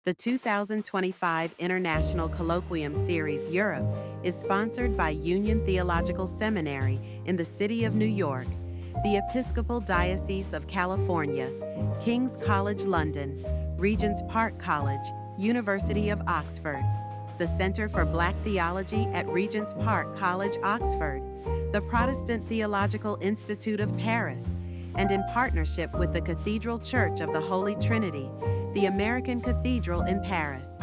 The 2025 International Colloquium Series Europe is sponsored by Union Theological Seminary in the City of New York, the Episcopal Diocese of California, King's College London, Regent's Park College, University of Oxford, the Center for Black Theology at Regent's Park College, Oxford, the Protestant Theological Institute of Paris, and in partnership with the Cathedral Church of the Holy Trinity, the American Cathedral in Paris.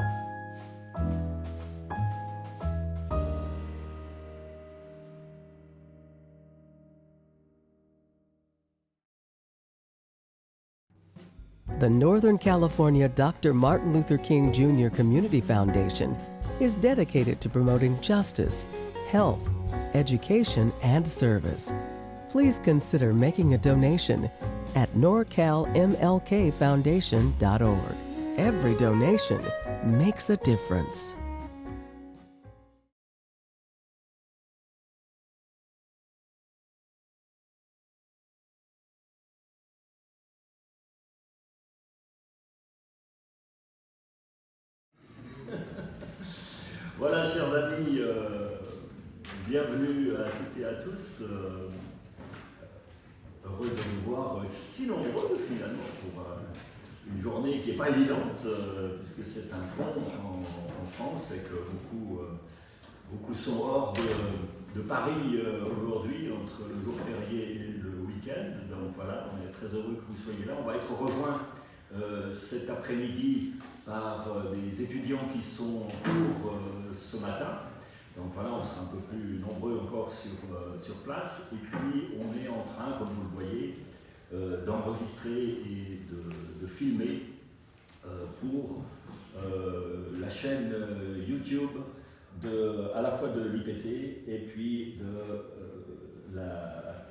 The Northern California Dr. Martin Luther King Jr. Community Foundation is dedicated to promoting justice, health, education, and service. Please consider making a donation at NorcalMLKFoundation.org. Every donation makes a difference. Voilà, chers amis, bienvenue à toutes et à tous. Heureux de vous voir si nombreux finalement pour une journée qui n'est pas évidente, puisque c'est un pont en France et que beaucoup sont hors de Paris aujourd'hui, entre le jour férié et le week-end. Donc voilà, on est très heureux que vous soyez là. On va être rejoints cet après-midi par des étudiants qui sont en cours ce matin. Donc voilà, on sera un peu plus nombreux encore sur place. Et puis on est en train, comme vous le voyez, d'enregistrer et de filmer pour la chaîne YouTube à la fois de l'IPT et puis de la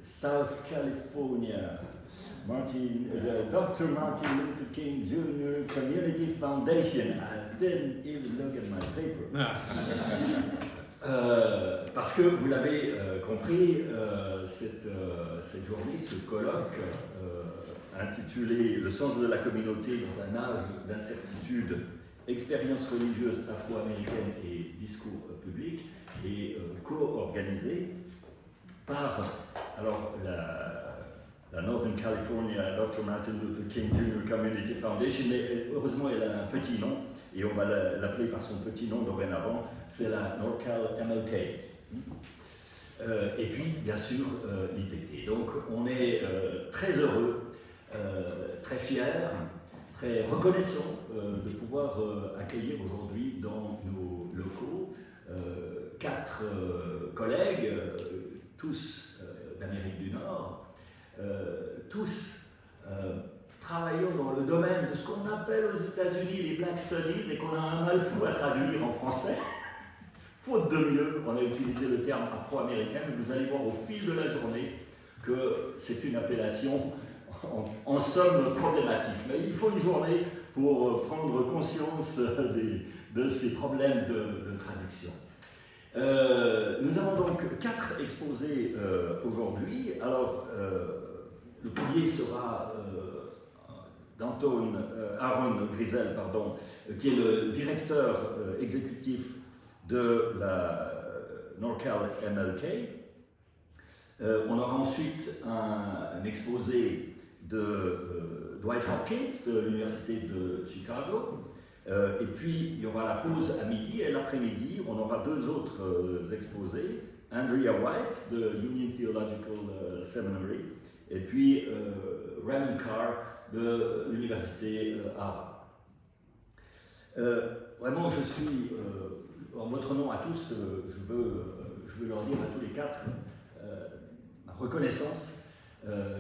South California Dr. Martin Luther King Jr. Community Foundation. I didn't even look at my paper. Parce que vous l'avez compris, cette journée, ce colloque intitulé « Le sens de la communauté dans un âge d'incertitude, expériences religieuses afro-américaines et discours publics » est co-organisé par la Northern California Dr. Martin Luther King Jr. Community Foundation, mais heureusement elle a un petit nom, et on va l'appeler par son petit nom dorénavant, c'est la NorcalMLK. Et puis, bien sûr, l'IPT. Donc, on est très heureux, très fiers, très reconnaissants de pouvoir accueillir aujourd'hui dans nos locaux 4 collègues, tous d'Amérique du Nord, tous travaillant dans le domaine de ce qu'on appelle aux États-Unis les Black Studies et qu'on a un mal fou à traduire en français. Faute de mieux, on a utilisé le terme afro-américain, mais vous allez voir au fil de la journée que c'est une appellation en somme problématique. Mais il faut une journée pour prendre conscience de ces problèmes de traduction. Nous avons donc 4 exposés aujourd'hui. Alors, le premier sera Aaron Grizzell, qui est le directeur exécutif de la NorcalMLK. On aura ensuite un exposé de Dwight Hopkins de l'Université de Chicago. Et puis il y aura la pause à midi et l'après-midi, on aura 2 autres exposés. Andrea White de Union Theological Seminary et puis Raymond Carr de l'Université Harvard. Vraiment, je suis, en votre nom à tous, je veux leur dire à tous les 4 ma reconnaissance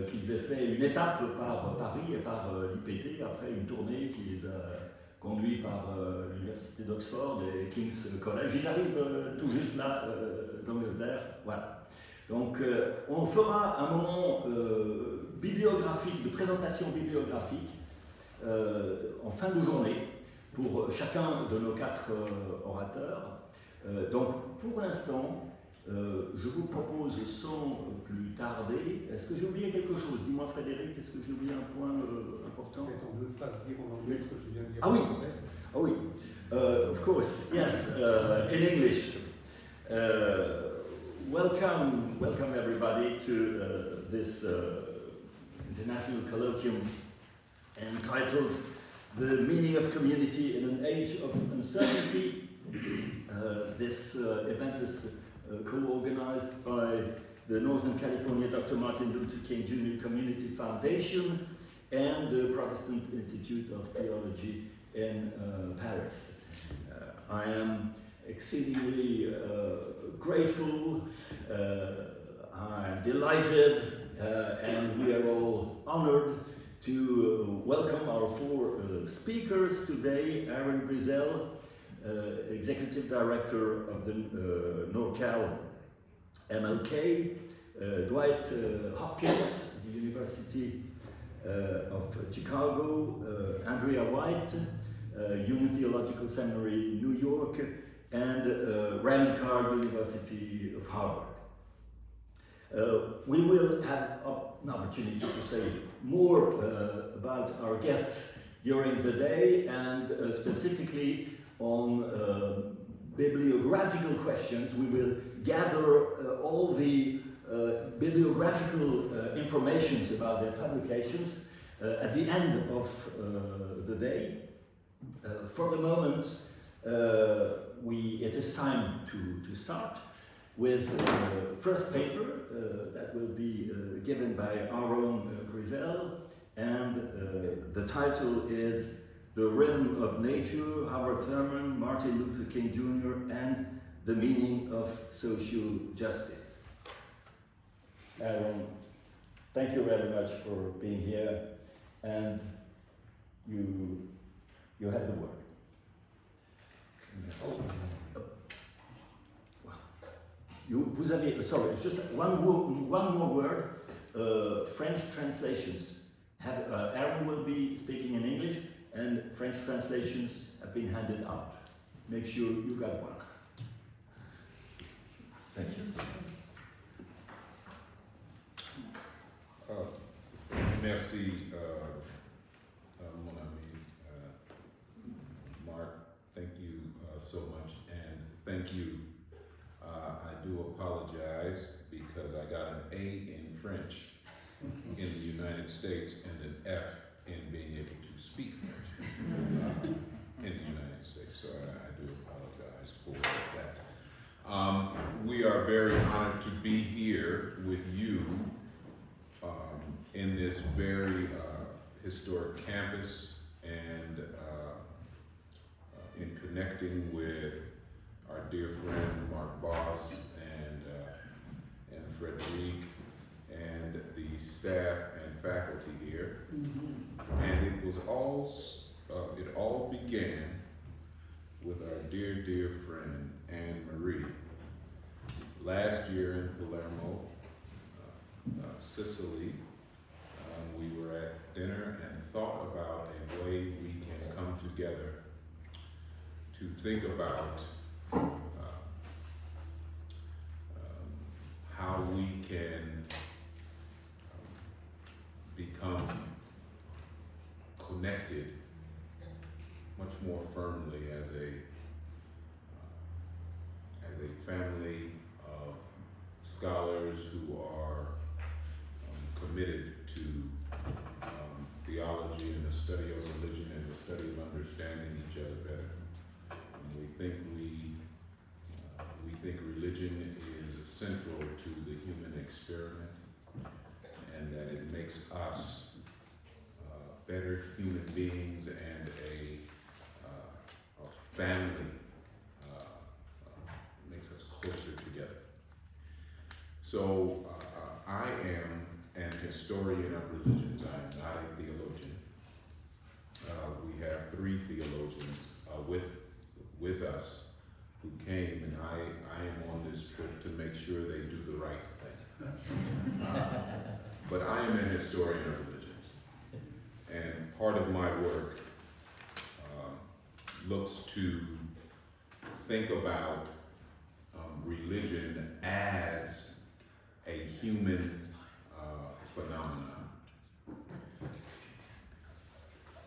qu'ils aient fait une étape par Paris et par l'IPT après une tournée qui les a conduits par l'Université d'Oxford et King's College. Ils arrivent tout juste là d'Angleterre. Voilà. Donc on fera un moment bibliographique, de présentation bibliographique en fin de journée pour chacun de nos 4 orateurs. Donc pour l'instant, je vous propose sans plus tarder, est-ce que j'ai oublié quelque chose? Dis-moi Frédéric, est-ce que j'ai oublié un point important? important. Peut-être en 2 phrases dire en anglais ce que je viens de dire Ah en oui, français. ah oui. Of course, yes, in English. Welcome everybody to this international colloquium entitled The Meaning of Community in an Age of Uncertainty. This event is co-organized by the Northern California Dr. Martin Luther King Jr. Community Foundation and the Protestant Institute of Theology in Paris. I am exceedingly grateful, I'm delighted, and we are all honored to welcome our 4 speakers today. Aaron Grizzell, Executive Director of the NorcalMLK, Dwight Hopkins, the University of Chicago, Andrea White, Union Theological Seminary, New York, and Rand Carr, University of Harvard. We will have an opportunity to say more about our guests during the day, and specifically on bibliographical questions. We will gather all the bibliographical informations about their publications at the end of the day. For the moment, it is time to start with the first paper that will be given by our own Grizzell, and the title is The Rhythm of Nature, Howard Thurman, Martin Luther King Jr., and the Meaning of Social Justice. Aaron, thank you very much for being here, and you have the word. Yes. Vous avez, sorry, just one more word, French translations. Aaron will be speaking in English, and French translations have been handed out. Make sure you got one. Thank you. Merci, mon ami Mark. Thank you so much, and thank you. I do apologize because I got an A in French in the United States and an F in being able to speak French in the United States, so I do apologize for that. We are very honored to be here with you in this very historic campus, and in connecting with our dear friend Mark Boss and Frederique and the staff and faculty here. And it was it all began with our dear friend Anne Marie last year in Palermo, Sicily. We were at dinner and thought about a way we can come together to think about how we can become connected much more firmly as a family of scholars who are committed to theology and the study of religion and the study of understanding each other better. And we think religion is central to the human experiment, and that it makes us better human beings and a family, makes us closer together. So I am an historian of religions. I am not a theologian. We have 3 theologians with us who came, and I am on this trip to make sure they do the right thing. But I am an historian of religions, and part of my work looks to think about religion as a human phenomenon.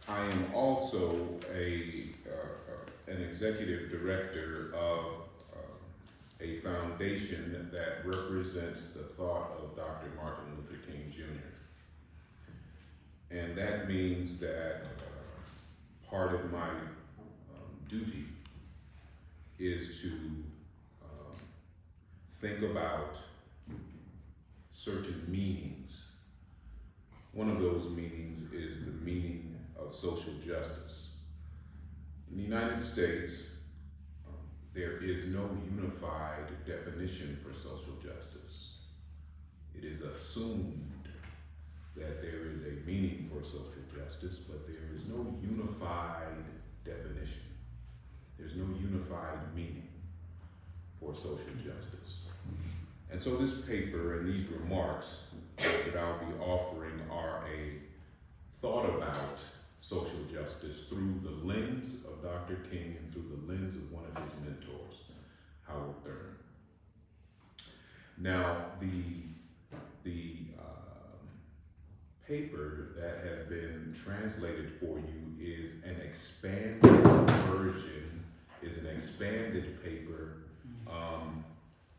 I am also an executive director of a foundation that represents the thought of Dr. Martin Luther King Jr. And that means that part of my duty is to think about certain meanings. One of those meanings is the meaning of social justice. In the United States, there is no unified definition for social justice. It is assumed that there is a meaning for social justice, but there is no unified definition. There's no unified meaning for social justice. And so this paper and these remarks that I'll be offering are a thought about social justice through the lens of Dr. King and through the lens of one of his mentors, Howard Thurman. Now, the paper that has been translated for you is an expanded version, is an expanded paper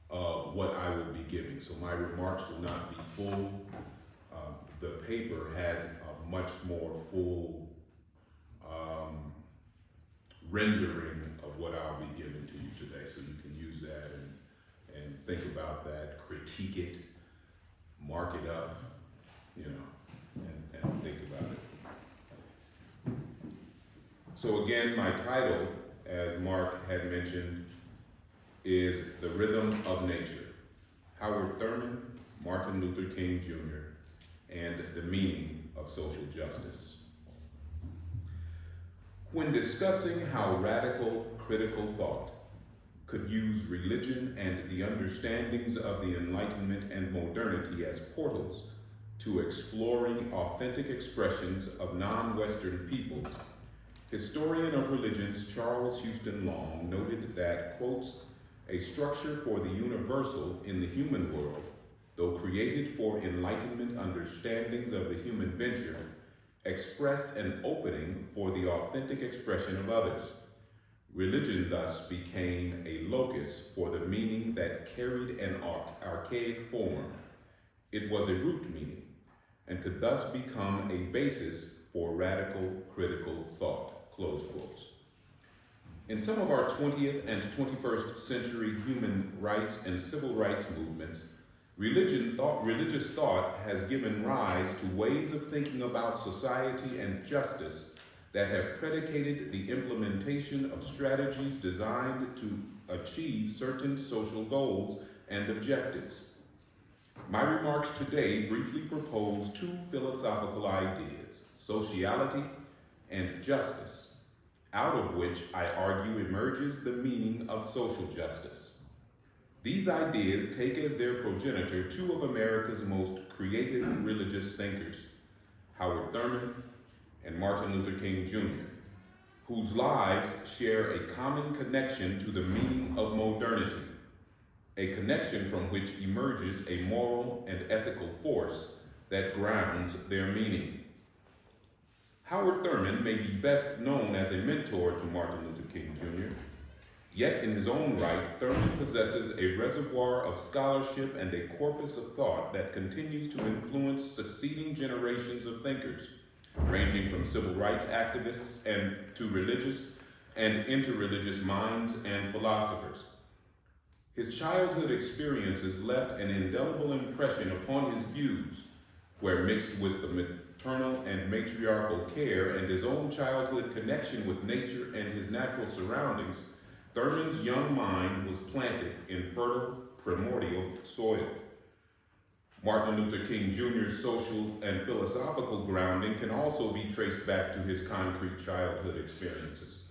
of what I will be giving. So my remarks will not be full. The paper has a much more full rendering of what I'll be giving to you today. So you can use that and think about that, critique it, mark it up, you know, and think about it. So again, my title, as Mark had mentioned, is The Rhythm of Nature, Howard Thurman, Martin Luther King Jr., and the Meaning of Social Justice. When discussing how radical critical thought could use religion and the understandings of the Enlightenment and modernity as portals to exploring authentic expressions of non-Western peoples, historian of religions Charles Houston Long noted that, quotes, a structure for the universal in the human world, though created for Enlightenment understandings of the human venture, expressed an opening for the authentic expression of others. Religion thus became a locus for the meaning that carried an archaic form. It was a root meaning, and could thus become a basis for radical critical thought, close quotes. In some of our 20th and 21st century human rights and civil rights movements, religious thought has given rise to ways of thinking about society and justice that have predicated the implementation of strategies designed to achieve certain social goals and objectives. My remarks today briefly propose two philosophical ideas, sociality and justice, out of which I argue emerges the meaning of social justice. These ideas take as their progenitor two of America's most creative religious thinkers, Howard Thurman and Martin Luther King Jr., whose lives share a common connection to the meaning of modernity, a connection from which emerges a moral and ethical force that grounds their meaning. Howard Thurman may be best known as a mentor to Martin Luther King Jr., yet in his own right, Thurman possesses a reservoir of scholarship and a corpus of thought that continues to influence succeeding generations of thinkers, ranging from civil rights activists and to religious and interreligious minds and philosophers. His childhood experiences left an indelible impression upon his views, where mixed with the maternal and matriarchal care and his own childhood connection with nature and his natural surroundings, Thurman's young mind was planted in fertile, primordial soil. Martin Luther King Jr.'s social and philosophical grounding can also be traced back to his concrete childhood experiences.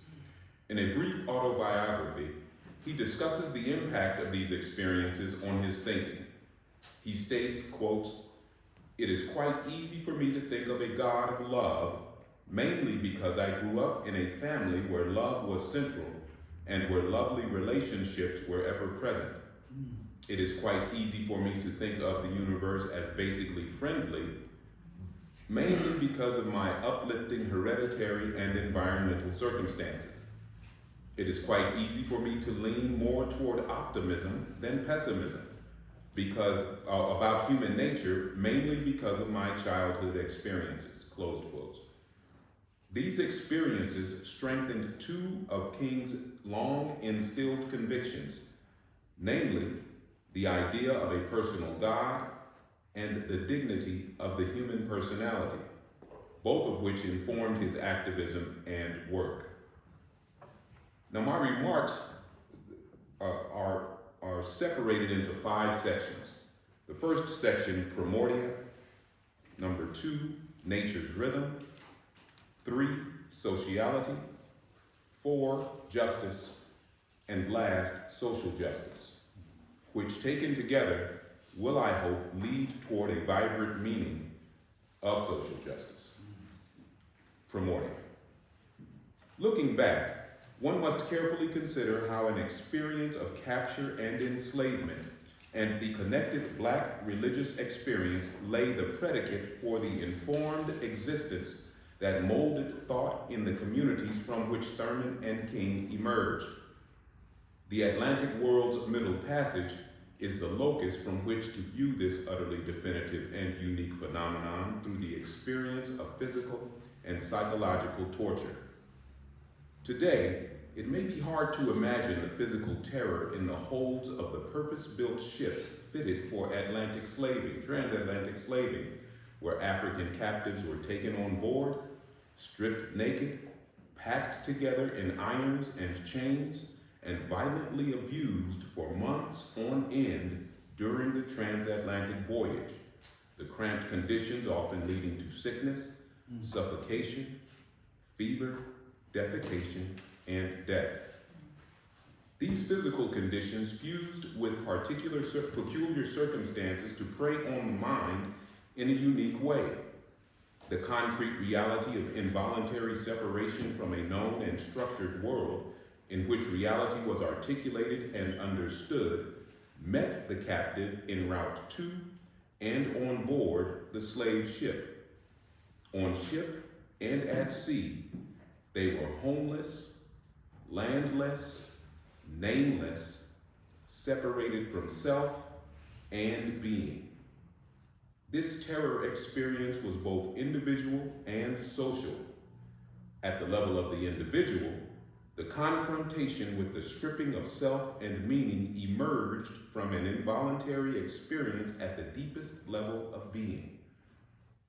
In a brief autobiography, he discusses the impact of these experiences on his thinking. He states, quotes, "It is quite easy for me to think of a God of love, mainly because I grew up in a family where love was central and where lovely relationships were ever present. It is quite easy for me to think of the universe as basically friendly mainly because of my uplifting hereditary and environmental circumstances. It is quite easy for me to lean more toward optimism than pessimism about human nature, mainly because of my childhood experiences, close quotes. These experiences strengthened two of King's long instilled convictions, namely the idea of a personal God and the dignity of the human personality, both of which informed his activism and work. Now, my remarks are separated into 5 sections. The first section, Primordia. Number 2, Nature's Rhythm. 3, Sociality. 4, Justice. And last, Social Justice, which taken together will, I hope, lead toward a vibrant meaning of social justice. Primordia. Looking back, one must carefully consider how an experience of capture and enslavement and the connected Black religious experience lay the predicate for the informed existence that molded thought in the communities from which Thurman and King emerged. The Atlantic world's Middle Passage is the locus from which to view this utterly definitive and unique phenomenon through the experience of physical and psychological torture. Today, it may be hard to imagine the physical terror in the holds of the purpose-built ships fitted for Atlantic slaving, transatlantic slaving, where African captives were taken on board, stripped naked, packed together in irons and chains, and violently abused for months on end during the transatlantic voyage, the cramped conditions often leading to sickness, suffocation, fever, defecation, and death. These physical conditions fused with peculiar circumstances to prey on the mind in a unique way. The concrete reality of involuntary separation from a known and structured world in which reality was articulated and understood met the captive en route to and on board the slave ship. On ship and at sea, they were homeless, landless, nameless, separated from self and being. This terror experience was both individual and social. At the level of the individual, the confrontation with the stripping of self and meaning emerged from an involuntary experience at the deepest level of being.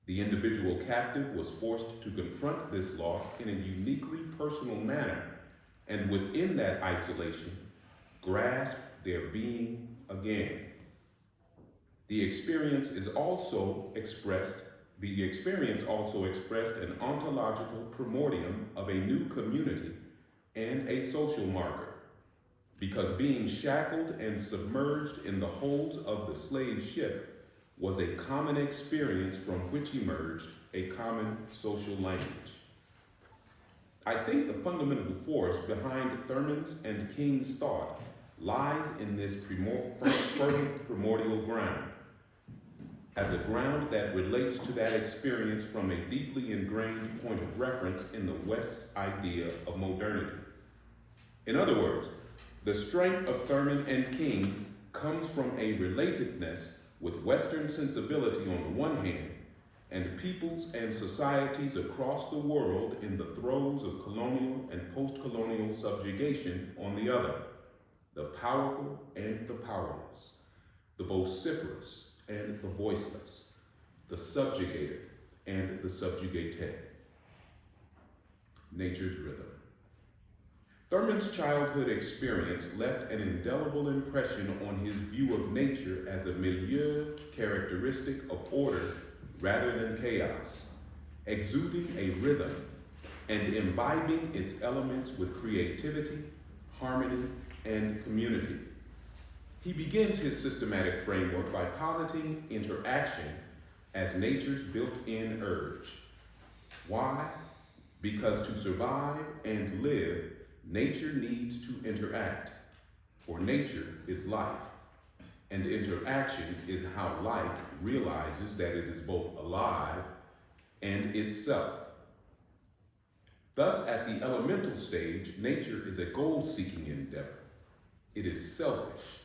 The individual captive was forced to confront this loss in a uniquely personal manner, and within that isolation, grasp their being again. The experience also expressed an ontological primordium of a new community and a social marker, because being shackled and submerged in the holds of the slave ship was a common experience from which emerged a common social language. I think the fundamental force behind Thurman's and King's thought lies in this fertile primordial ground, as a ground that relates to that experience from a deeply ingrained point of reference in the West's idea of modernity. In other words, the strength of Thurman and King comes from a relatedness with Western sensibility on the one hand, and peoples and societies across the world in the throes of colonial and post-colonial subjugation on the other, the powerful and the powerless, the vociferous and the voiceless, the subjugated and the subjugated. Nature's rhythm. Thurman's childhood experience left an indelible impression on his view of nature as a milieu characteristic of order rather than chaos, exuding a rhythm and imbibing its elements with creativity, harmony, and community. He begins his systematic framework by positing interaction as nature's built-in urge. Why? Because to survive and live, nature needs to interact, for nature is life, and interaction is how life realizes that it is both alive and itself. Thus, at the elemental stage, nature is a goal-seeking endeavor. It is selfish,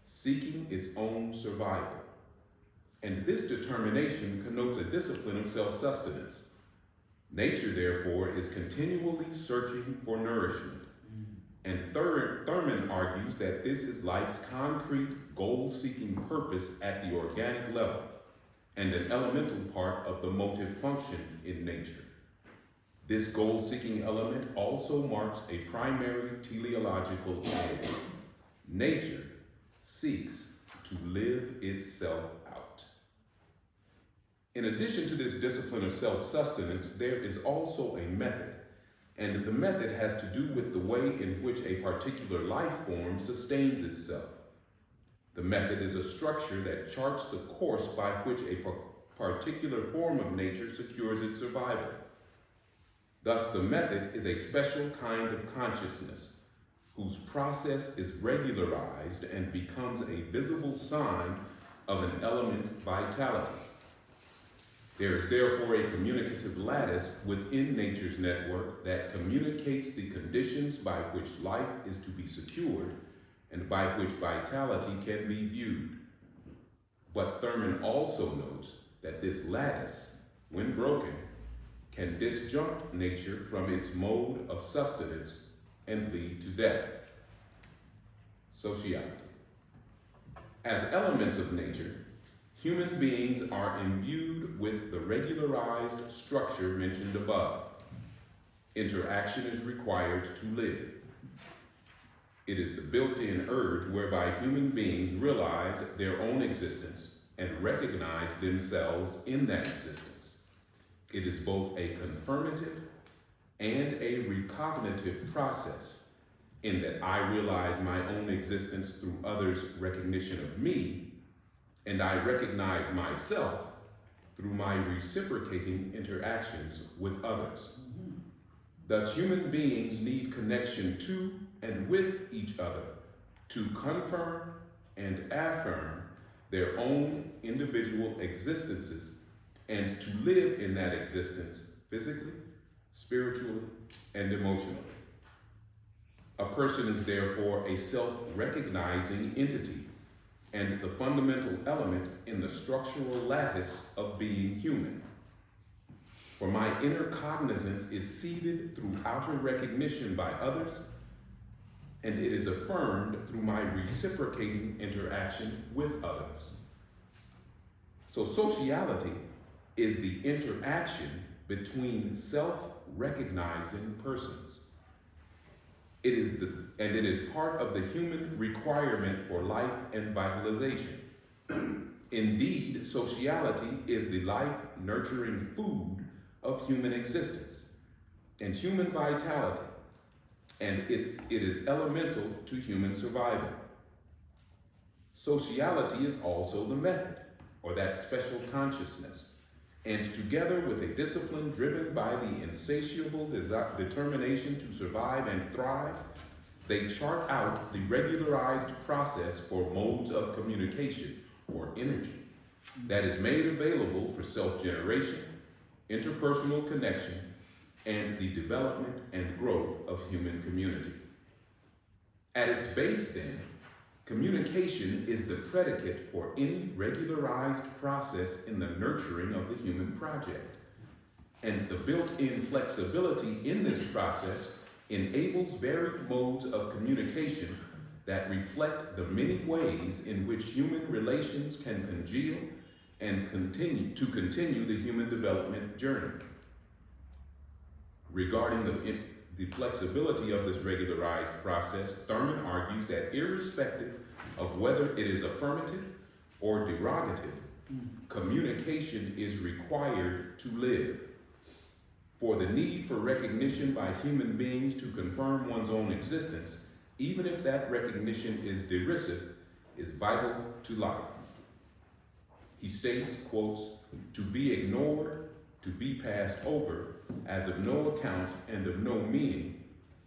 seeking its own survival. And this determination connotes a discipline of self-sustenance. Nature, therefore, is continually searching for nourishment. And Thurman argues that this is life's concrete, goal-seeking purpose at the organic level, and an elemental part of the motive function in nature. This goal-seeking element also marks a primary teleological end. Nature seeks to live itself out. In addition to this discipline of self-sustenance, there is also a method, and the method has to do with the way in which a particular life form sustains itself. The method is a structure that charts the course by which a particular form of nature secures its survival. Thus, the method is a special kind of consciousness whose process is regularized and becomes a visible sign of an element's vitality. There is therefore a communicative lattice within nature's network that communicates the conditions by which life is to be secured and by which vitality can be viewed. But Thurman also notes that this lattice, when broken, can disjunct nature from its mode of sustenance and lead to death. Sociality. As elements of nature, human beings are imbued with the regularized structure mentioned above. Interaction is required to live. It is the built-in urge whereby human beings realize their own existence and recognize themselves in that existence. It is both a confirmative and a recognitive process in that I realize my own existence through others' recognition of me, and I recognize myself through my reciprocating interactions with others. Thus, human beings need connection to and with each other to confirm and affirm their own individual existences and to live in that existence physically, spiritually, and emotionally. A person is therefore a self-recognizing entity and the fundamental element in the structural lattice of being human. For my inner cognizance is seeded through outer recognition by others, and it is affirmed through my reciprocating interaction with others. So sociality is the interaction between self-recognizing persons. It is part of the human requirement for life and vitalization. Indeed, sociality is the life-nurturing food of human existence and human vitality, and it is elemental to human survival. Sociality is also the method, or that special consciousness, and together with a discipline driven by the insatiable determination to survive and thrive, they chart out the regularized process for modes of communication, or energy, that is made available for self-generation, interpersonal connection, and the development and growth of human community. At its base, then, communication is the predicate for any regularized process in the nurturing of the human project. And the built-in flexibility in this process enables varied modes of communication that reflect the many ways in which human relations can congeal and continue the human development journey. Regarding the flexibility of this regularized process, Thurman argues that irrespective of whether it is affirmative or derogative, communication is required to live. For the need for recognition by human beings to confirm one's own existence, even if that recognition is derisive, is vital to life. He states, quotes, "To be ignored, to be passed over, as of no account and of no meaning,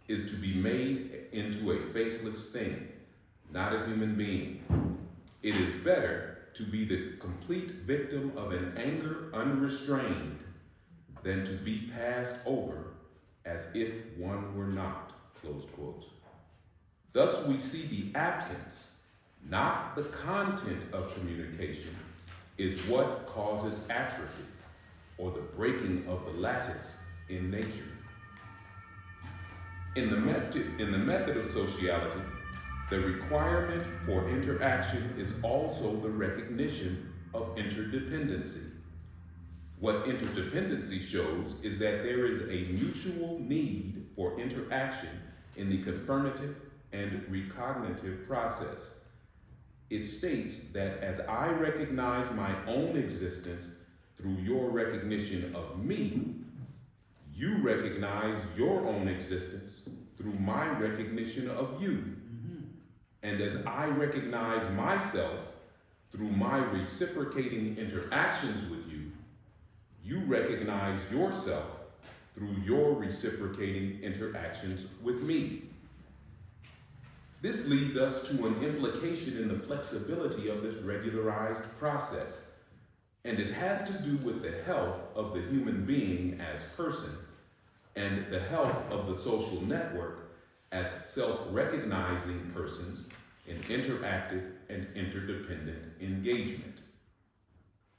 is to be made into a faceless thing, not a human being. It is better to be the complete victim of an anger unrestrained than to be passed over as if one were not, close quote. Thus we see the absence, not the content of communication, is what causes atrophy, or the breaking of the lattice in nature. In the method of sociality, the requirement for interaction is also the recognition of interdependency. What interdependency shows is that there is a mutual need for interaction in the confirmative and recognitive process. It states that as I recognize my own existence through your recognition of me, you recognize your own existence through my recognition of you. And as I recognize myself through my reciprocating interactions with you, you recognize yourself through your reciprocating interactions with me. This leads us to an implication in the flexibility of this regularized process, and it has to do with the health of the human being as person and the health of the social network as self-recognizing persons in interactive and interdependent engagement.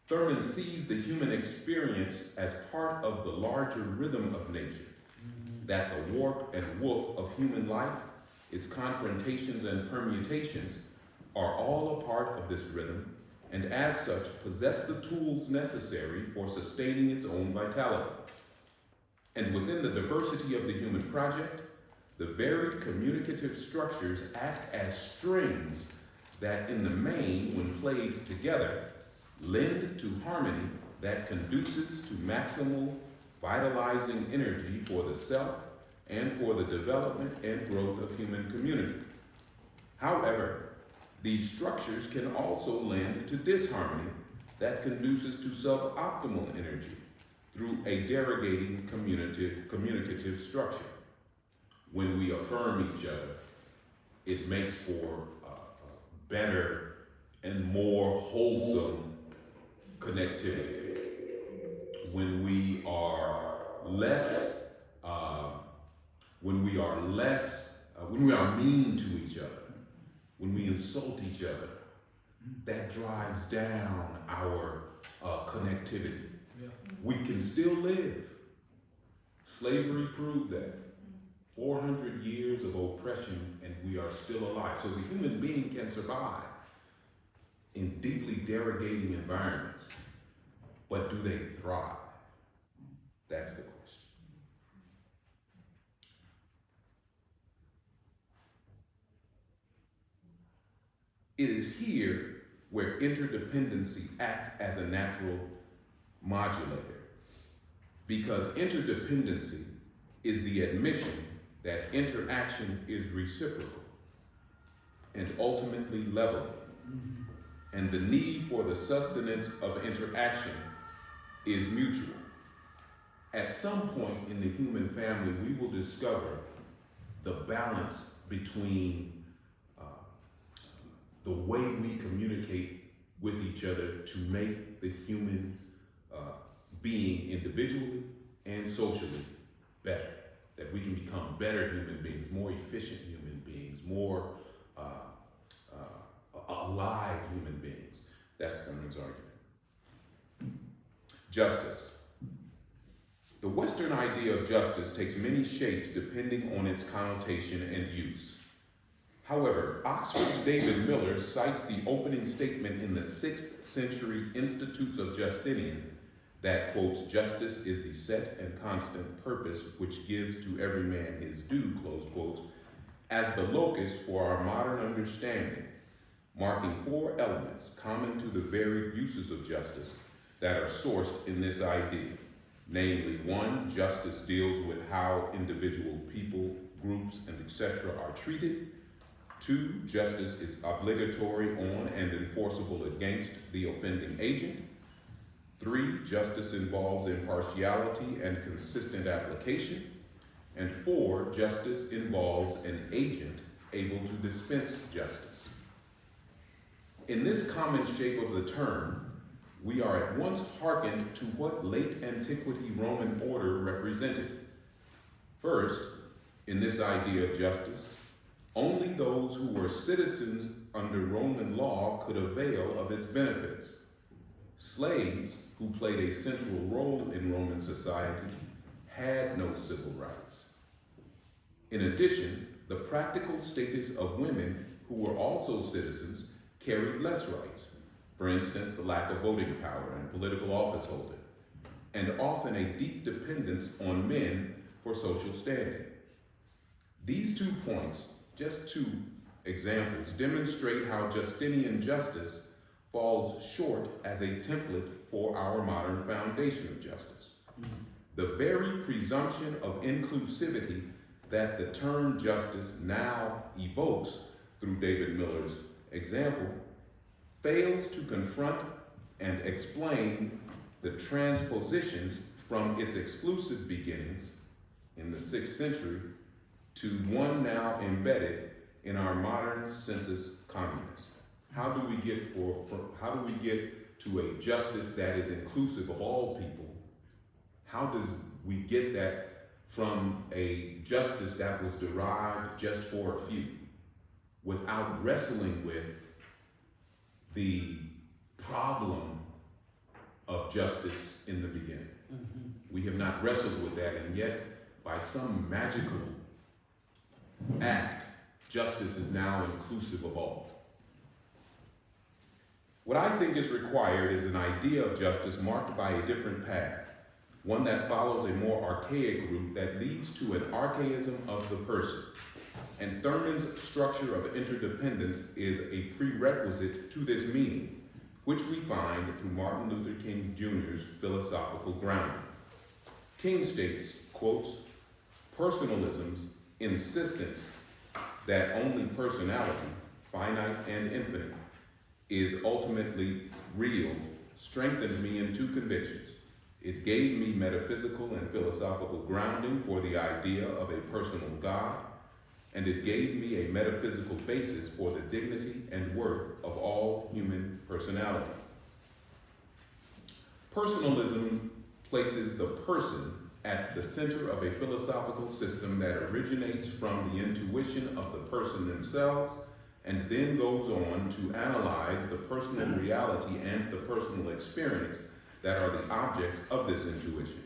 Thurman sees the human experience as part of the larger rhythm of nature, that the warp and woof of human life, its confrontations and permutations, are all a part of this rhythm, and as such possess the tools necessary for sustaining its own vitality. And within the diversity of the human project, the varied communicative structures act as strings that in the main, when played together, lend to harmony that conduces to maximal vitalizing energy for the self and for the development and growth of human community. However, these structures can also lend to disharmony that conduces to suboptimal energy through a derogating communicative structure. When we affirm each other, it makes for better and more wholesome connectivity. When we are mean to each other, when we insult each other, that drives down our connectivity. Yeah. We can still live. Slavery proved that. 400 years of oppression and we are still alive. So the human being can survive in deeply derogating environments, but do they thrive? That's the question. It is here where interdependency acts as a natural modulator, because interdependency is the admission that interaction is reciprocal and ultimately leveling, and the need for the sustenance of interaction is mutual. At some point in the human family, we will discover the balance between the way we communicate with each other to make the human being individually and socially better. That we can become better human beings, more efficient human beings, more alive human beings. That's Thurman's argument. Justice. The Western idea of justice takes many shapes depending on its connotation and use. However, Oxford's David Miller cites the opening statement in the 6th century Institutes of Justinian that quotes, "Justice is the set and constant purpose which gives to every man his due," close quotes, as the locus for our modern understanding, marking 4 elements common to the varied uses of justice that are sourced in this idea. Namely, 1, justice deals with how individual people, groups, and etc. are treated. 2, justice is obligatory on and enforceable against the offending agent. 3, justice involves impartiality and consistent application. And 4, justice involves an agent able to dispense justice. In this common shape of the term, we are at once hearkened to what late antiquity Roman order represented. First, in this idea of justice, only those who were citizens under Roman law could avail of its benefits. Slaves, who played a central role in Roman society, had no civil rights. In addition, the practical status of women, who were also citizens, carried less rights. For instance, the lack of voting power and political office holding, and often a deep dependence on men for social standing. These 2 points, just 2 examples, demonstrate how Justinian justice falls short as a template for our modern foundation of justice. The very presumption of inclusivity that the term justice now evokes through David Miller's example fails to confront and explain the transposition from its exclusive beginnings in the 6th century to one now embedded in our modern census communists. How do we get to a justice that is inclusive of all people? How does we get that from a justice that was derived just for a few, without wrestling with the problem of justice in the beginning? We have not wrestled with that, and yet by some magical act, justice is now inclusive of all. What I think is required is an idea of justice marked by a different path, one that follows a more archaic route that leads to an archaism of the person. And Thurman's structure of interdependence is a prerequisite to this meaning, which we find through Martin Luther King Jr.'s philosophical grounding. King states, quotes, "Personalism's insistence that only personality, finite and infinite, is ultimately real, strengthened me in 2 convictions. It gave me metaphysical and philosophical grounding for the idea of a personal God, and it gave me a metaphysical basis for the dignity and worth of all human personality." Personalism places the person at the center of a philosophical system that originates from the intuition of the person themselves and then goes on to analyze the personal reality and the personal experience that are the objects of this intuition.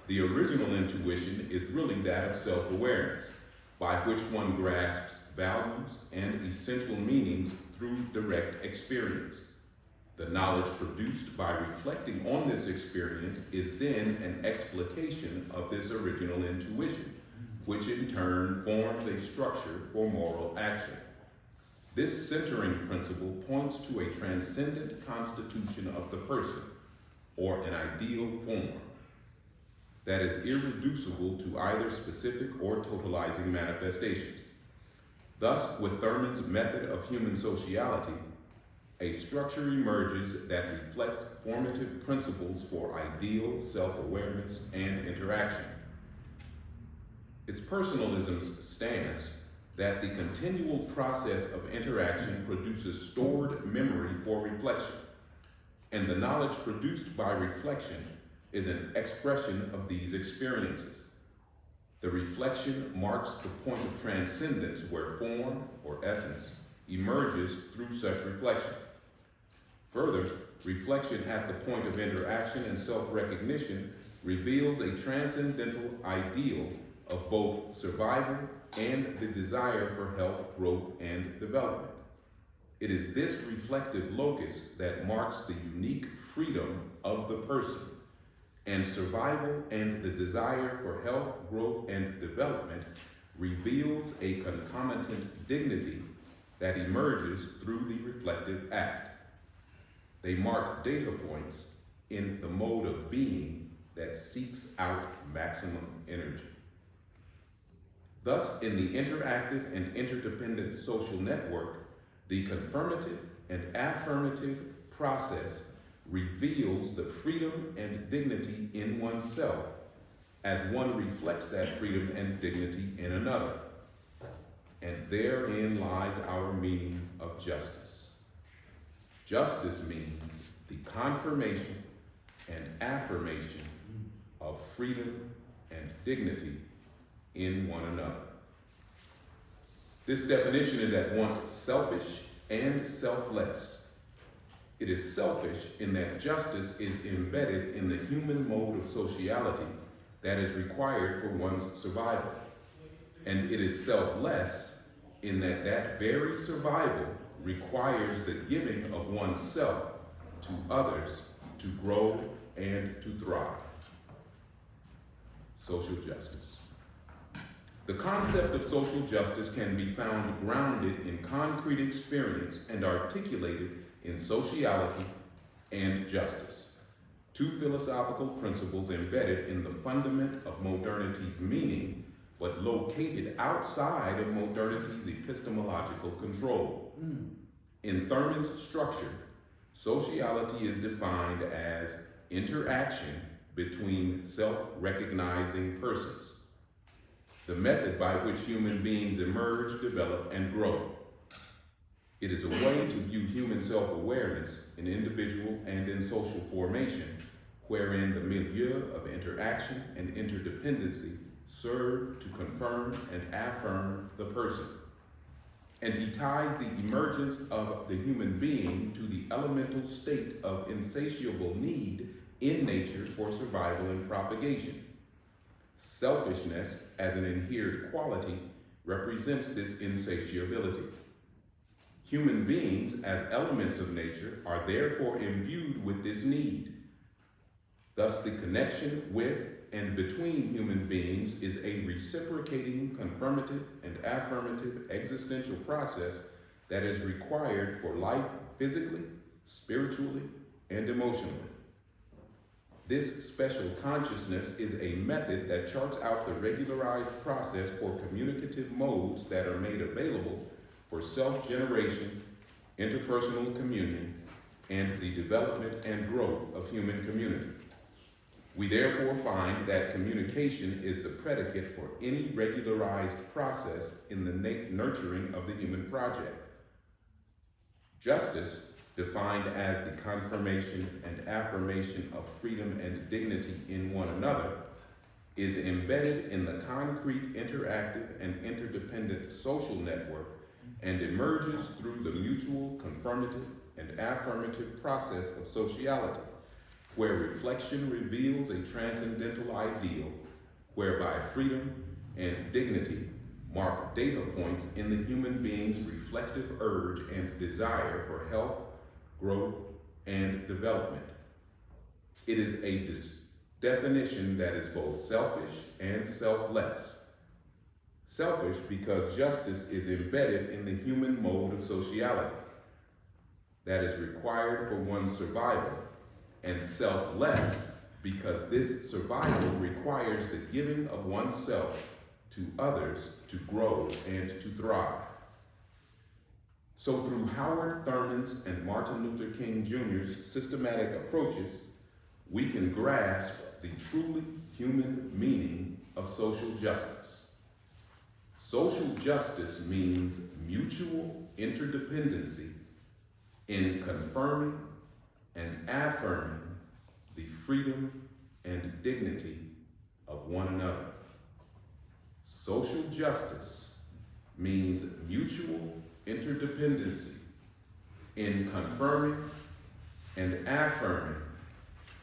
The original intuition is really that of self-awareness, by which one grasps values and essential meanings through direct experience. The knowledge produced by reflecting on this experience is then an explication of this original intuition, which in turn forms a structure for moral action. This centering principle points to a transcendent constitution of the person, or an ideal form, that is irreducible to either specific or totalizing manifestations. Thus, with Thurman's method of human sociality, a structure emerges that reflects formative principles for ideal self-awareness and interaction. It's personalism's stance that the continual process of interaction produces stored memory for reflection, and the knowledge produced by reflection is an expression of these experiences. The reflection marks the point of transcendence where form, or essence, emerges through such reflection. Further, reflection at the point of interaction and self-recognition reveals a transcendental ideal of both survival and the desire for health, growth, and development. It is this reflective locus that marks the unique freedom of the person, and survival and the desire for health, growth, and development reveals a concomitant dignity that emerges through the reflective act. They mark data points in the mode of being that seeks out maximum energy. Thus, in the interactive and interdependent social network, the confirmative and affirmative process reveals the freedom and dignity in oneself as one reflects that freedom and dignity in another. And therein lies our meaning of justice. Justice means the confirmation and affirmation of freedom and dignity in one another. This definition is at once selfish and selfless. It is selfish in that justice is embedded in the human mode of sociality that is required for one's survival. And it is selfless in that that very survival requires the giving of oneself to others to grow and to thrive. Social justice. The concept of social justice can be found grounded in concrete experience and articulated in sociality and justice, two philosophical principles embedded in the fundament of modernity's meaning, but located outside of modernity's epistemological control. In Thurman's structure, sociality is defined as interaction between self-recognizing persons, the method by which human beings emerge, develop, and grow. It is a way to view human self-awareness in individual and in social formation, wherein the milieu of interaction and interdependency serve to confirm and affirm the person. And he ties the emergence of the human being to the elemental state of insatiable need in nature for survival and propagation. Selfishness as an inherent quality represents this insatiability. Human beings as elements of nature are therefore imbued with this need. Thus, the connection with and between human beings is a reciprocating, confirmative, and affirmative existential process that is required for life physically, spiritually, and emotionally. This special consciousness is a method that charts out the regularized process for communicative modes that are made available for self-generation, interpersonal communion, and the development and growth of human community. We therefore find that communication is the predicate for any regularized process in the nurturing of the human project. Justice, defined as the confirmation and affirmation of freedom and dignity in one another, is embedded in the concrete, interactive, and interdependent social network and emerges through the mutual, confirmative, and affirmative process of sociality, where reflection reveals a transcendental ideal whereby freedom and dignity mark data points in the human being's reflective urge and desire for health, growth, and development. It is a definition that is both selfish and selfless. Selfish because justice is embedded in the human mode of sociality that is required for one's survival, and selfless because this survival requires the giving of oneself to others to grow and to thrive. So through Howard Thurman's and Martin Luther King Jr.'s systematic approaches, we can grasp the truly human meaning of social justice. Social justice means mutual interdependency in confirming and affirming the freedom and dignity of one another. Social justice means mutual interdependency in confirming and affirming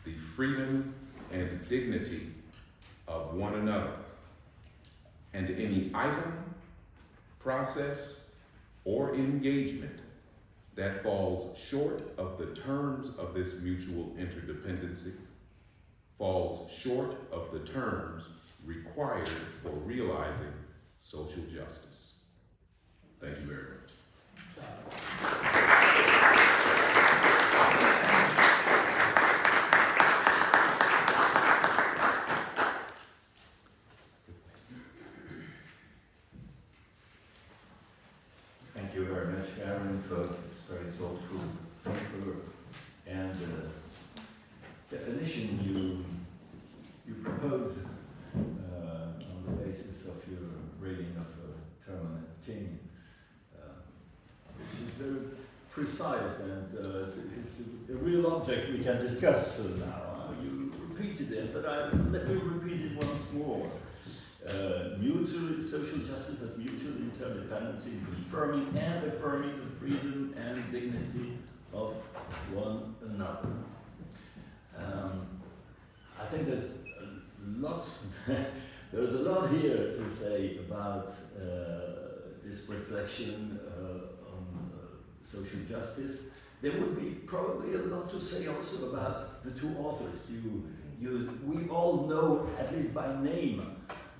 the freedom and dignity of one another. And any item, process, or engagement that falls short of the terms of this mutual interdependency falls short of the terms required for realizing social justice. Thank you very much. Thank you very much, Aaron, for this very thoughtful paper and definition you propose on the basis of your reading of Thurman and King, which is very precise, and it's a real object we can discuss now. You repeated it, but let me repeat it once more. Mutual social justice as mutual interdependence in confirming and affirming the freedom and dignity of one another. I think there's a lot here to say about this reflection on social justice. There would be probably a lot to say also about the two authors. We all know, at least by name,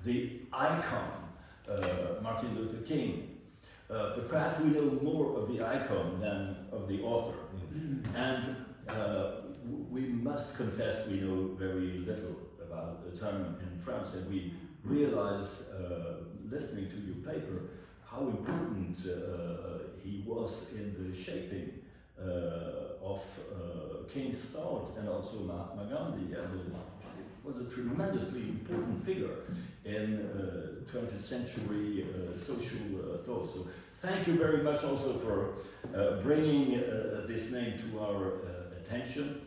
the icon, Martin Luther King. But perhaps we know more of the icon than of the author. And we must confess we know very little about Thurman in France, and we realize, listening to your paper, how important he was in the shaping of King's thought and also Mahatma Gandhi. And it was a tremendously important figure in 20th century social thought. So thank you very much also for bringing this name to our attention.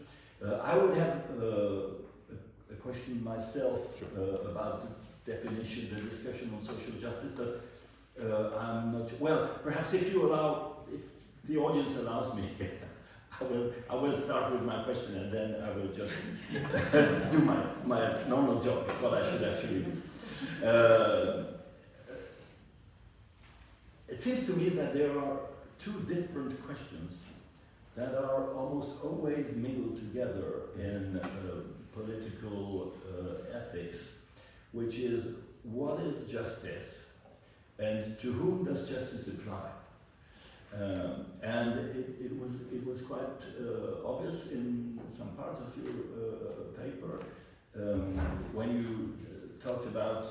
I would have a question myself about the definition, the discussion on social justice, but I'm not sure. Well, perhaps if the audience allows me, I will start with my question, and then I will just do my normal job, what I should actually do. It seems to me that there are two different questions that are almost always mingled together in political ethics, which is, what is justice, and to whom does justice apply? And it was quite obvious in some parts of your paper when you talked about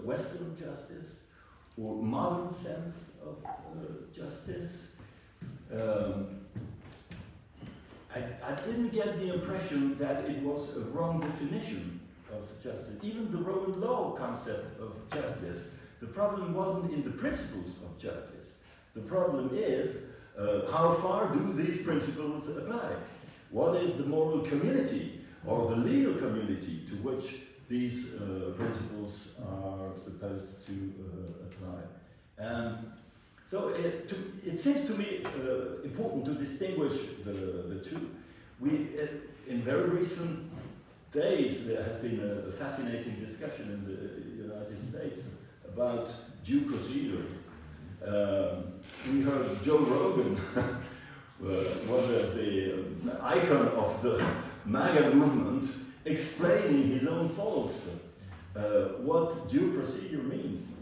Western justice or modern sense of justice. I didn't get the impression that it was a wrong definition of justice. Even the Roman law concept of justice, the problem wasn't in the principles of justice. The problem is, how far do these principles apply? What is the moral community or the legal community to which these principles are supposed to apply? And so it seems to me important to distinguish the two. In very recent days, there has been a fascinating discussion in the United States about due procedure. We heard Joe Rogan, one of the icon of the MAGA movement, explaining his own thoughts, what due procedure means,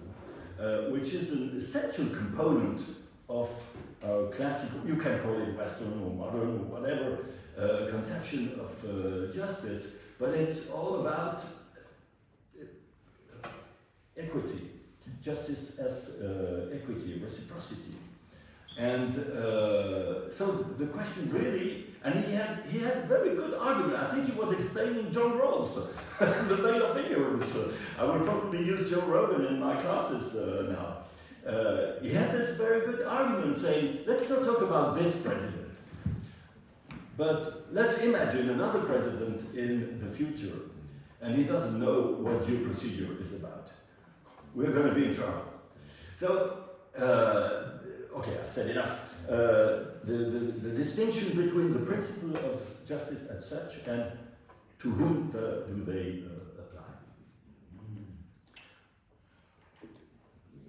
which is an essential component of classical, you can call it Western or modern or whatever, conception of justice, but it's all about equity. Justice as equity, reciprocity. And so the question really, and he had very good argument. I think he was explaining John Rawls, the veil of ignorance. I will probably use Joe Rogan in my classes now. He had this very good argument saying, let's not talk about this president, but let's imagine another president in the future, and he doesn't know what due procedure is about. We're going to be in trouble. So, okay, I said enough. The distinction between the principle of justice as such and to whom do they apply?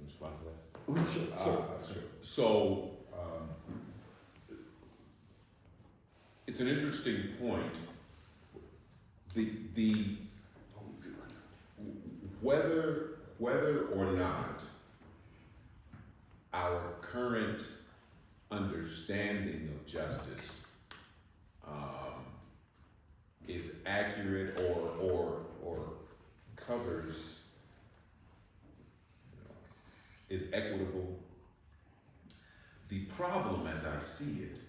Respond to that? Oh, sure. So, it's an interesting point. The whether or not our current understanding of justice is accurate or covers, is equitable. The problem, as I see it,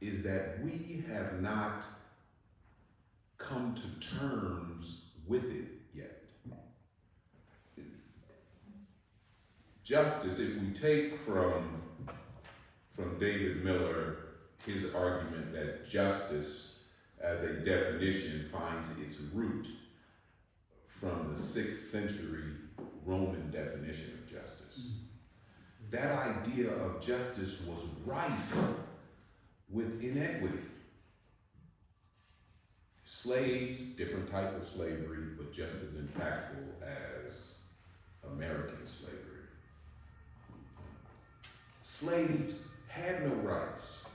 is that we have not come to terms with it yet. Justice, if we take from from David Miller, his argument that justice as a definition finds its root from the 6th century Roman definition of justice. That idea of justice was rife with inequity. Slaves, different type of slavery, but just as impactful as American slavery. Slaves had no rights,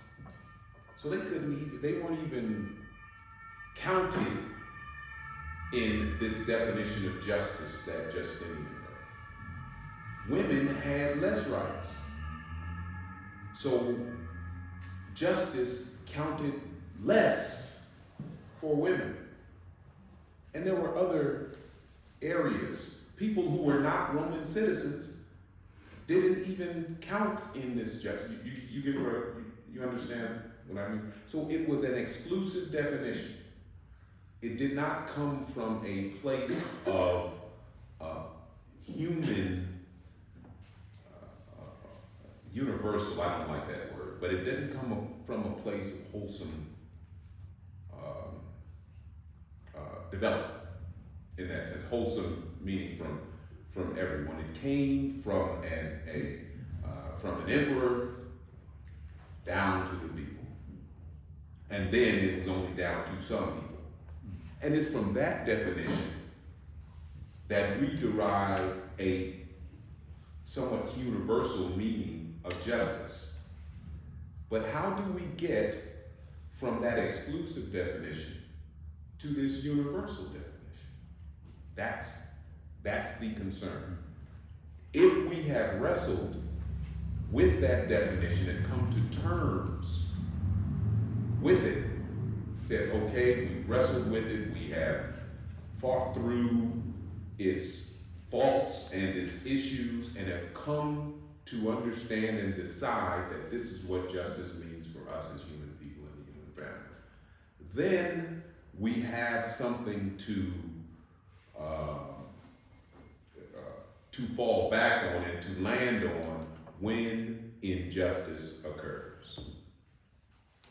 so they weren't even counted in this definition of justice that Justinian wrote. Women had less rights, so justice counted less for women. And there were other areas. People who were not Roman citizens didn't even count in this justice. You get where you understand what I mean? So it was an exclusive definition. It did not come from a place of human, universal, I don't like that word, but it didn't come from a place of wholesome development in that sense. Wholesome meaning from everyone. It came from an emperor down to the people. And then it was only down to some people. And it's from that definition that we derive a somewhat universal meaning of justice. But how do we get from that exclusive definition to this universal definition? That's the concern. If we have wrestled with that definition and come to terms with it, said, okay, we've wrestled with it, we have fought through its faults and its issues and have come to understand and decide that this is what justice means for us as human people in the human family, then we have something to fall back on and to land on when injustice occurs.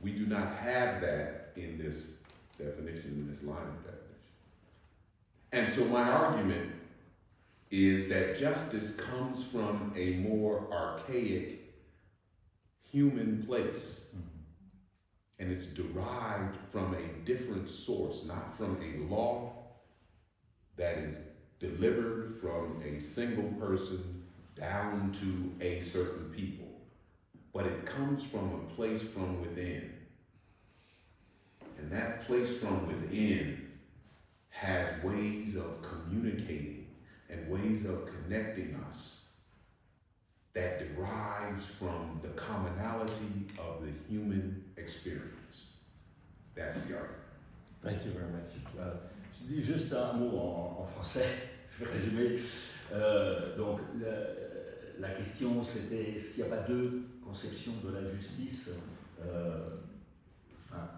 We do not have that in this definition, in this line of definition. And so my argument is that justice comes from a more archaic human place. And it's derived from a different source, not from a law that is delivered from a single person down to a certain people, but it comes from a place from within. And that place from within has ways of communicating and ways of connecting us that derives from the commonality of the human experience. That's the argument. Thank you very much. Je dis juste un mot en français, je vais résumer. Donc, la question c'était, est-ce qu'il n'y a pas deux conceptions de la justice, enfin,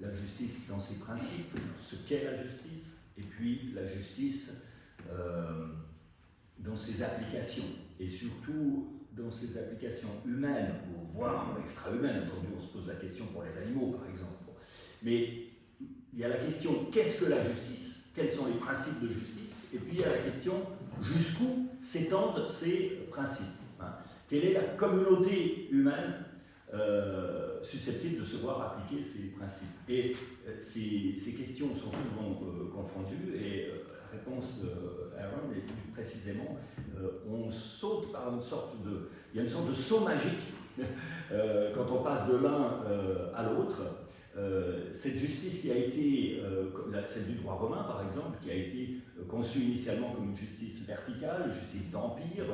la justice dans ses principes, ce qu'est la justice, et puis la justice dans ses applications, et surtout dans ses applications humaines, ou voire extra-humaines. Aujourd'hui, on se pose la question pour les animaux, par exemple. Mais il y a la question, qu'est-ce que la justice? Quels sont les principes de justice? Et puis il y a la question, jusqu'où s'étendent ces principes, hein? Quelle est la communauté humaine susceptible de se voir appliquer ces principes? Et ces questions sont souvent confondues, et la réponse d'Aaron est plus précisément, on saute par une sorte de... Il y a une sorte de saut magique quand on passe de l'un à l'autre. Cette justice qui a été, celle du droit romain par exemple, qui a été conçue initialement comme une justice verticale, une justice d'empire,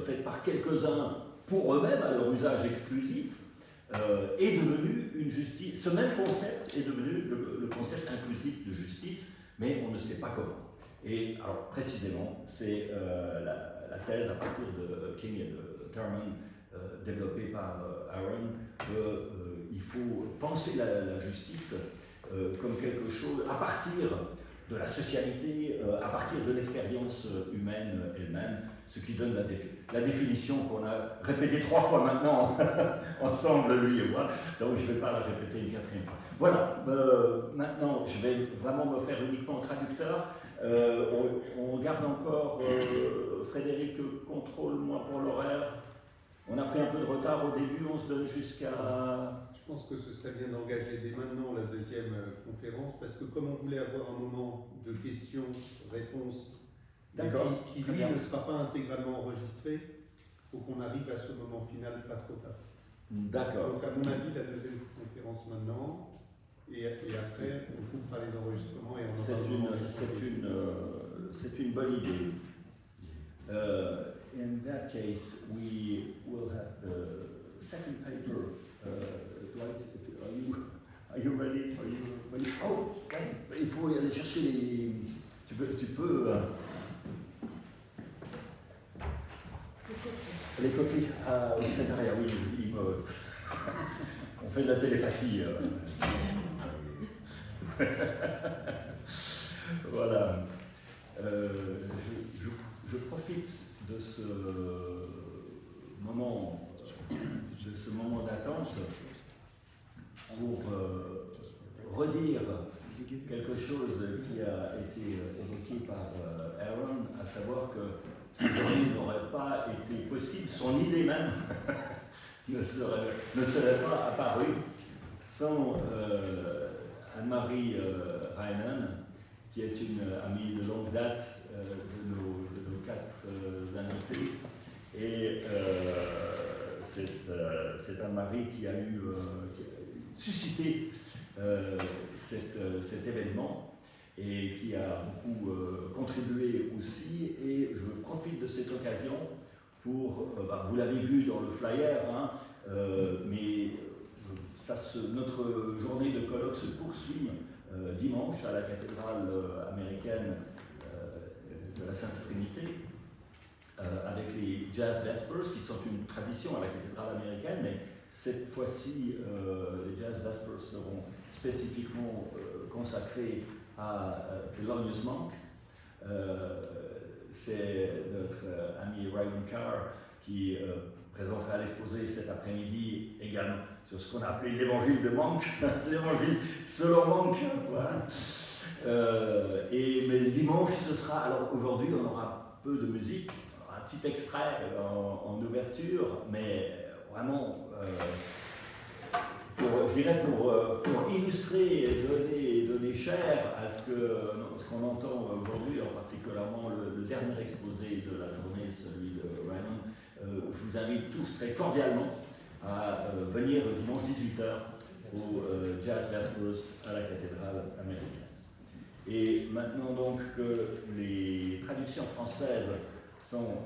faite par quelques-uns pour eux-mêmes, à leur usage exclusif, est devenue une justice. Ce même concept est devenu le concept inclusif de justice, mais on ne sait pas comment. Et alors précisément, c'est la thèse à partir de King et de Thurman, développée par Aaron, il faut penser la justice comme quelque chose, à partir de la socialité à partir de l'expérience humaine elle-même, ce qui donne la définition qu'on a répétée 3 fois maintenant ensemble, lui et moi, donc je ne vais pas la répéter une 4e fois. Voilà, maintenant je vais vraiment me faire uniquement traducteur. On garde encore, Frédéric, contrôle-moi pour l'horaire. On a pris un peu de retard au début, on se donne jusqu'à... Je pense que ce serait bien d'engager dès maintenant la 2e conférence, parce que comme on voulait avoir un moment de questions-réponses qui lui ne sera pas intégralement enregistré, il faut qu'on arrive à ce moment final pas trop tard. D'accord. Donc à mon avis, la 2e conférence maintenant, et après on coupera les enregistrements et on aura c'est une bonne idée. In that case, we will have the second paper. Dwight, are you ready? Oh, il faut aller chercher les... Tu peux les copies au secrétariat, oui. On fait de la télépathie. Voilà. Je profite de ce moment d'attente pour redire quelque chose qui a été évoqué par Aaron, à savoir que si l'idée n'aurait pas été possible, son idée même ne serait pas apparue sans Anne-Marie Reinen, qui est une amie de longue date de nos 4 invités. Et c'est Anne-Marie qui a suscité cet événement et qui a beaucoup contribué aussi. Et je profite de cette occasion pour, vous l'avez vu dans le flyer, hein, mais notre journée de colloque se poursuit dimanche à la cathédrale américaine de la Sainte Trinité, avec les Jazz Vespers, qui sont une tradition à la cathédrale américaine, mais cette fois-ci, les Jazz Vespers seront spécifiquement consacrés à Thelonious Monk. C'est notre ami Ryan Carr qui présentera l'exposé cet après-midi également sur ce qu'on a appelé l'évangile de Monk, l'évangile selon Monk. Voilà. Mais dimanche, ce sera, alors aujourd'hui on aura peu de musique, un petit extrait en ouverture, mais vraiment pour illustrer et donner chair à ce qu'on entend aujourd'hui, en particulièrement le dernier exposé de la journée, celui de Ryan. Je vous invite tous très cordialement à venir dimanche 18h au Jazz Vespers à la cathédrale américaine. Et maintenant donc que les traductions françaises sont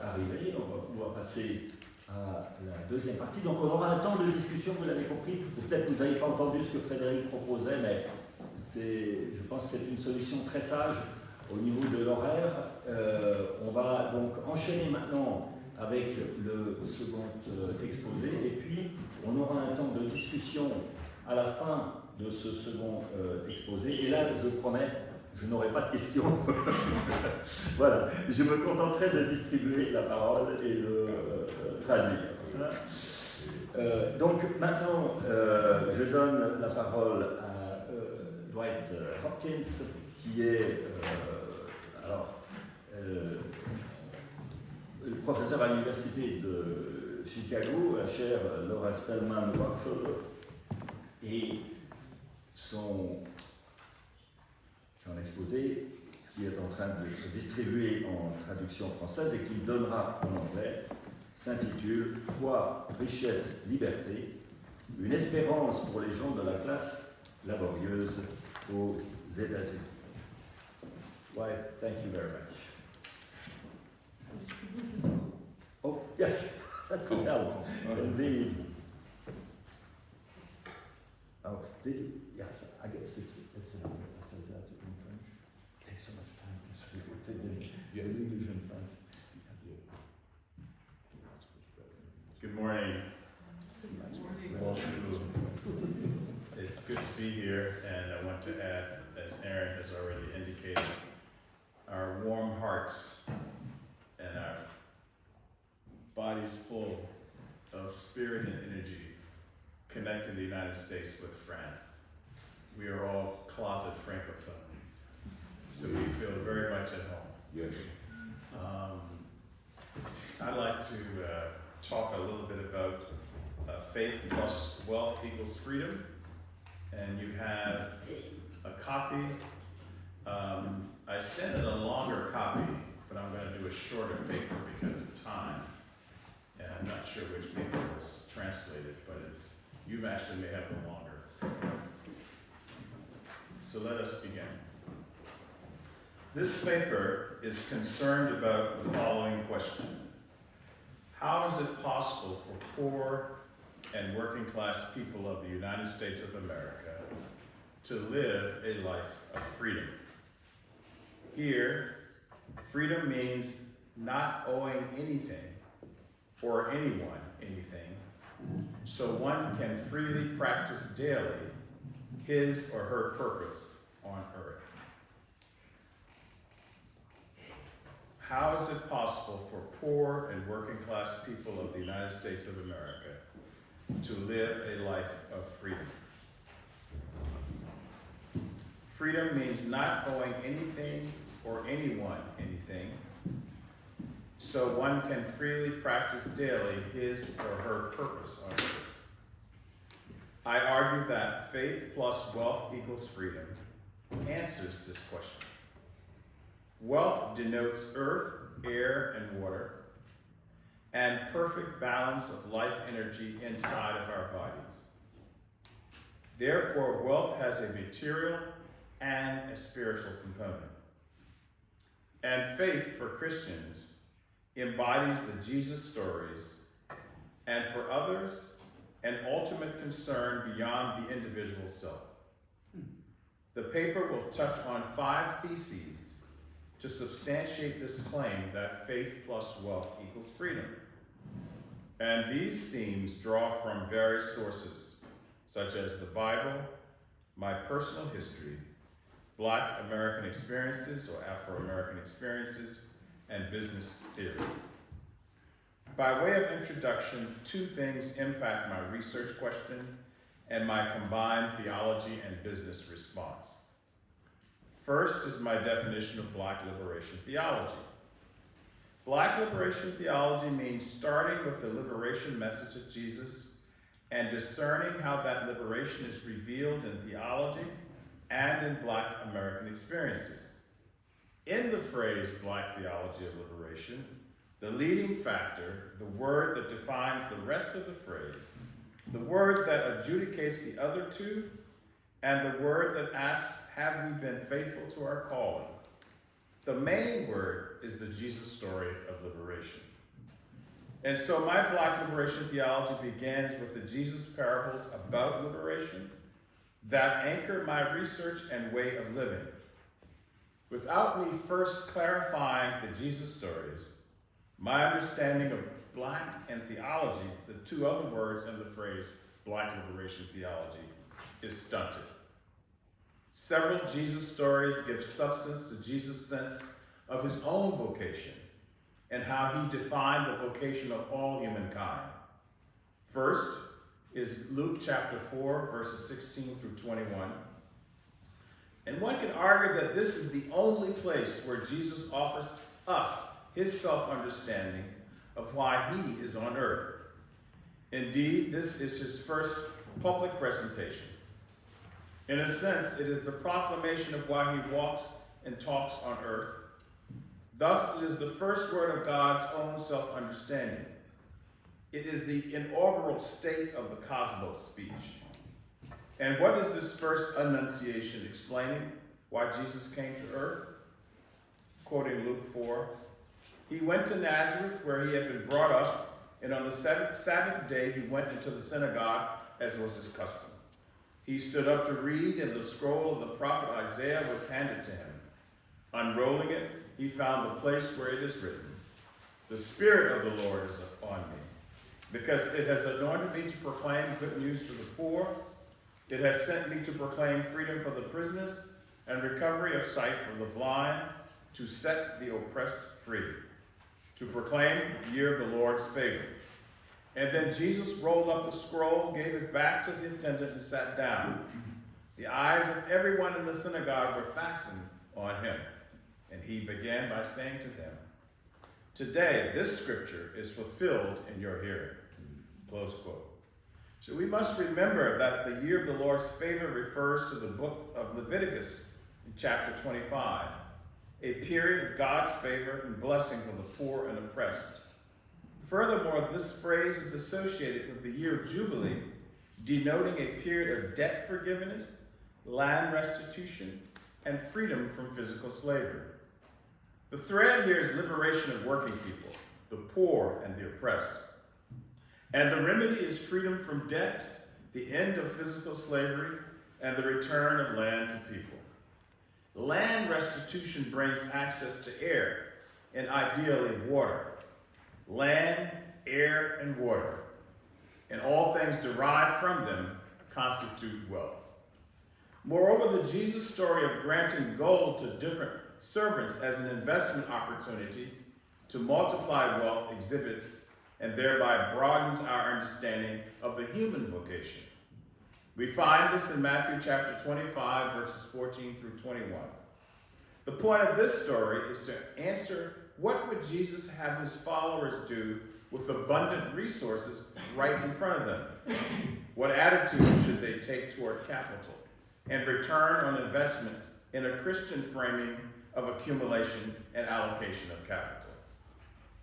arrivées, on va pouvoir passer à la 2e partie. Donc on aura un temps de discussion, vous l'avez compris, ou peut-être que vous n'avez pas entendu ce que Frédéric proposait, mais je pense que c'est une solution très sage au niveau de l'horaire. On va donc enchaîner maintenant avec le second exposé, et puis on aura un temps de discussion à la fin de ce second exposé, et là je promets, je n'aurai pas de questions. Voilà, je me contenterai de distribuer la parole et de traduire. Donc maintenant, je donne la parole à Dwight Hopkins, qui est le professeur à l'université de Chicago, la chaire Laura Spelman Rockefeller, et son exposé qui est en train de se distribuer en traduction française et qu'il donnera en anglais s'intitule « Foi, richesse, liberté, une espérance pour les gens de la classe laborieuse aux États-Unis ». Why, thank you very much. Oh, yes, that could help. Indeed. Oh, did you? Yes, I guess it's enough. It says that in French. It takes so much time to speak in English and French. Good morning. Good morning. It's good to be here, and I want to add as Aaron has already indicated, our warm hearts and our bodies full of spirit and energy connecting the United States with France. We are all closet Francophones, so we feel very much at home. Yes. I'd like to talk a little bit about faith plus wealth equals freedom. And you have a copy. I sent it a longer copy, but I'm going to do a shorter paper because of time. And I'm not sure which paper was translated, but you actually may have the longer. So let us begin. This paper is concerned about the following question. How is it possible for poor and working class people of the United States of America to live a life of freedom? Here, freedom means not owing anything or anyone anything, so one can freely practice daily his or her purpose on earth. How is it possible for poor and working class people of the United States of America to live a life of freedom? Freedom means not owing anything or anyone anything, so one can freely practice daily his or her purpose on earth. I argue that faith plus wealth equals freedom answers this question. Wealth denotes earth, air, and water, and perfect balance of life energy inside of our bodies. Therefore, wealth has a material and a spiritual component. And faith for Christians embodies the Jesus stories, and for others, an ultimate concern beyond the individual self. The paper will touch on 5 theses to substantiate this claim that faith plus wealth equals freedom. And these themes draw from various sources, such as the Bible, my personal history, Black American experiences or Afro-American experiences, and business theory. By way of introduction, 2 things impact my research question and my combined theology and business response. First is my definition of Black liberation theology. Black liberation theology means starting with the liberation message of Jesus and discerning how that liberation is revealed in theology and in Black American experiences. In the phrase Black theology of liberation, the leading factor, the word that defines the rest of the phrase, the word that adjudicates the other 2, and the word that asks, have we been faithful to our calling? The main word is the Jesus story of liberation. And so my Black liberation theology begins with the Jesus parables about liberation that anchor my research and way of living. Without me first clarifying the Jesus stories, my understanding of Black and theology, the 2 other words in the phrase Black liberation theology, is stunted. Several Jesus stories give substance to Jesus' sense of his own vocation and how he defined the vocation of all humankind. First is Luke chapter 4, verses 16 through 21. And one can argue that this is the only place where Jesus offers us his self-understanding of why he is on earth. Indeed, this is his first public presentation. In a sense, it is the proclamation of why he walks and talks on earth. Thus, it is the first word of God's own self-understanding. It is the inaugural state of the cosmos speech. And what is this first annunciation explaining why Jesus came to earth? Quoting Luke 4, he went to Nazareth where he had been brought up, and on the Sabbath day he went into the synagogue as was his custom. He stood up to read, and the scroll of the prophet Isaiah was handed to him. Unrolling it, he found the place where it is written, "The Spirit of the Lord is upon me, because it has anointed me to proclaim good news to the poor. It has sent me to proclaim freedom for the prisoners and recovery of sight for the blind, to set the oppressed free, to proclaim the year of the Lord's favor. And then Jesus rolled up the scroll, gave it back to the attendant, and sat down. The eyes of everyone in the synagogue were fastened on him. And he began by saying to them, "Today this scripture is fulfilled in your hearing." Close quote. So we must remember that the year of the Lord's favor refers to the book of Leviticus in chapter 25, a period of God's favor and blessing for the poor and oppressed. Furthermore, this phrase is associated with the year of Jubilee, denoting a period of debt forgiveness, land restitution, and freedom from physical slavery. The thread here is liberation of working people, the poor and the oppressed. And the remedy is freedom from debt, the end of physical slavery, and the return of land to people. Land restitution brings access to air, and ideally water. Land, air, and water, and all things derived from them, constitute wealth. Moreover, the Jesus story of granting gold to different servants as an investment opportunity to multiply wealth exhibits and thereby broadens our understanding of the human vocation. We find this in Matthew chapter 25, verses 14 through 21. The point of this story is to answer, what would Jesus have his followers do with abundant resources right in front of them? What attitude should they take toward capital and return on investment in a Christian framing of accumulation and allocation of capital?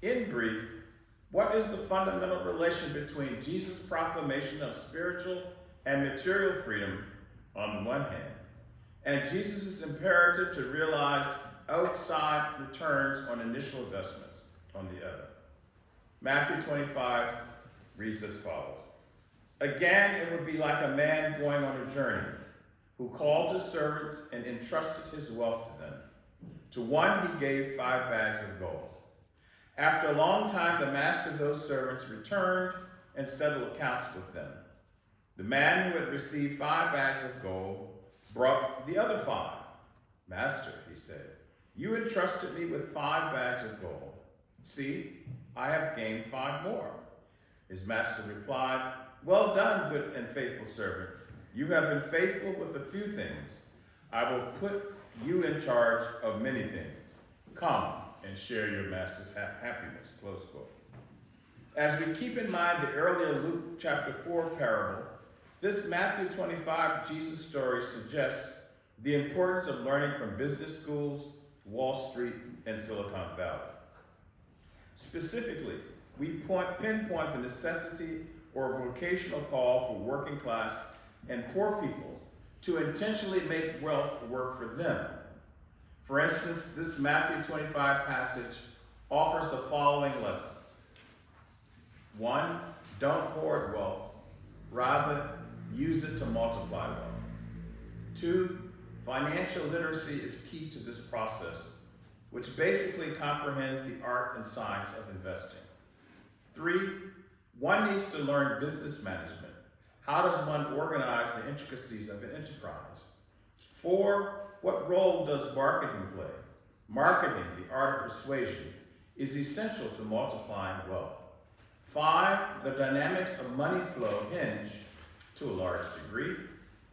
In brief, what is the fundamental relation between Jesus' proclamation of spiritual and material freedom on the one hand, and Jesus' imperative to realize outside returns on initial investments on the other? Matthew 25 reads as follows. "Again, it would be like a man going on a journey, who called his servants and entrusted his wealth to them. To one he gave 5 bags of gold. After a long time, the master of those servants returned and settled accounts with them. The man who had received 5 bags of gold brought the other 5. 'Master,' he said, 'you entrusted me with 5 bags of gold. See, I have gained 5 more.' His master replied, 'Well done, good and faithful servant. You have been faithful with a few things. I will put you in charge of many things. Come and share your master's happiness.'" Close quote. As we keep in mind the earlier Luke chapter 4 parable, this Matthew 25 Jesus story suggests the importance of learning from business schools, Wall Street, and Silicon Valley. Specifically, we pinpoint the necessity or vocational call for working class and poor people to intentionally make wealth work for them. For instance, this Matthew 25 passage offers the following lessons. 1, don't hoard wealth, rather use it to multiply wealth. 2, financial literacy is key to this process, which basically comprehends the art and science of investing. 3, one needs to learn business management. How does one organize the intricacies of an enterprise? 4, what role does marketing play? Marketing, the art of persuasion, is essential to multiplying wealth. 5, the dynamics of money flow hinge, to a large degree,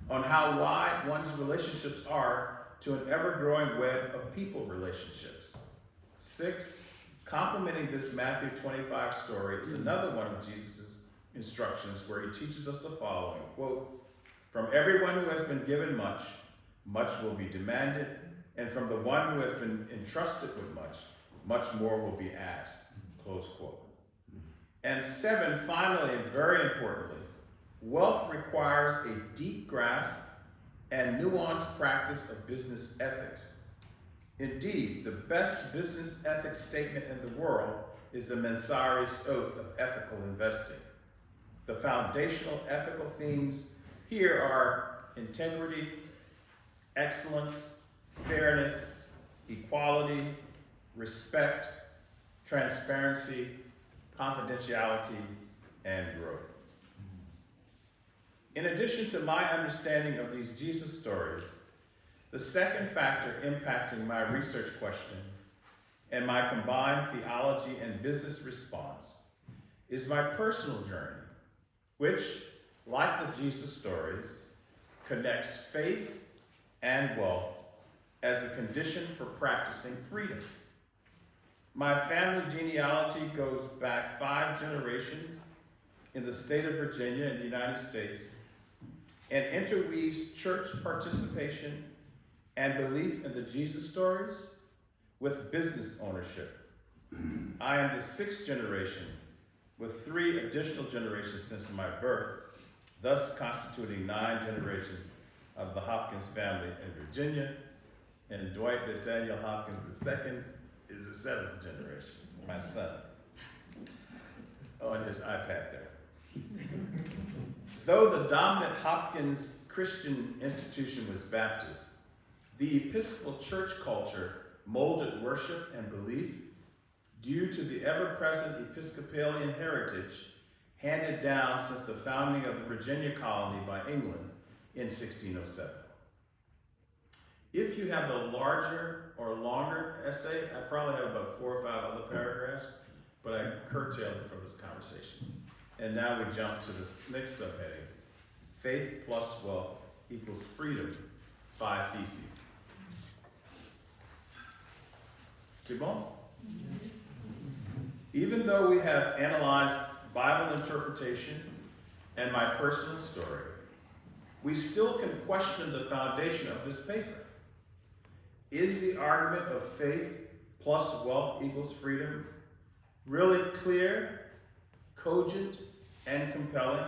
on how wide one's relationships are to an ever-growing web of people relationships. 6, complementing this Matthew 25 story is another one of Jesus' instructions where he teaches us the following, quote, "From everyone who has been given much, much will be demanded, and from the one who has been entrusted with much, much more will be asked," close quote. And 7, finally, and very importantly, wealth requires a deep grasp and nuanced practice of business ethics. Indeed, the best business ethics statement in the world is the Mansari's Oath of Ethical Investing. The foundational ethical themes here are integrity, excellence, fairness, equality, respect, transparency, confidentiality, and growth. In addition to my understanding of these Jesus stories, The second factor impacting my research question and my combined theology and business response is my personal journey, which, like the Jesus stories, connects faith and wealth as a condition for practicing freedom. My family genealogy goes back 5 generations in the state of Virginia in the United States and interweaves church participation and belief in the Jesus stories with business ownership. I am the 6th generation with 3 additional generations since my birth, thus constituting 9 generations of the Hopkins family in Virginia, and Dwight Nathaniel Hopkins II is the 7th generation, my son, on his iPad there. Though the dominant Hopkins Christian institution was Baptist, the Episcopal church culture molded worship and belief due to the ever-present Episcopalian heritage handed down since the founding of the Virginia colony by England in 1607. If you have a larger or longer essay, I probably have about 4 or 5 other paragraphs, but I curtailed it from this conversation. And now we jump to this next subheading, Faith plus Wealth equals Freedom, 5 Theses. C'est bon? Even though we have analyzed Bible interpretation and my personal story, we still can question the foundation of this paper. Is the argument of faith plus wealth equals freedom really clear, cogent, and compelling?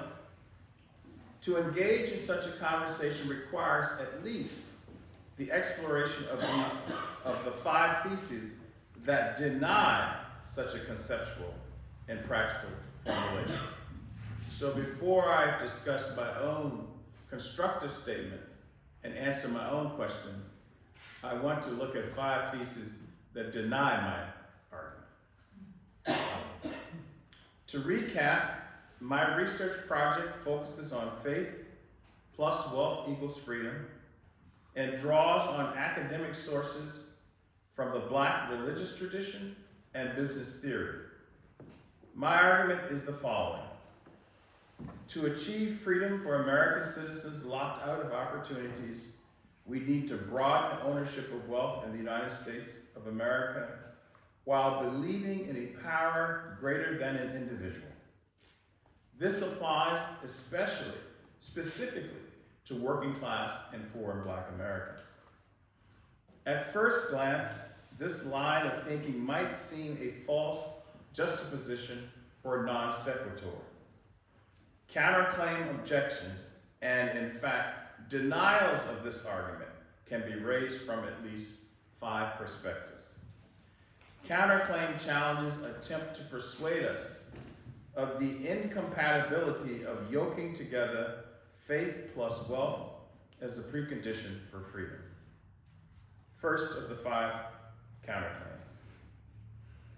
To engage in such a conversation requires at least the exploration of the 5 theses that deny such a conceptual and practical formulation. So before I discuss my own constructive statement and answer my own question, I want to look at 5 theses that deny my argument. To recap, my research project focuses on faith plus wealth equals freedom and draws on academic sources from the Black religious tradition and business theory. My argument is the following. To achieve freedom for American citizens locked out of opportunities, we need to broaden ownership of wealth in the United States of America while believing in a power greater than an individual. This applies specifically to working class and poor and Black Americans. At first glance, this line of thinking might seem a false juxtaposition or non sequitur. Counterclaim objections and, in fact, denials of this argument can be raised from at least 5 perspectives. Counterclaim challenges attempt to persuade us of the incompatibility of yoking together faith plus wealth as a precondition for freedom. First of the 5 counterclaims.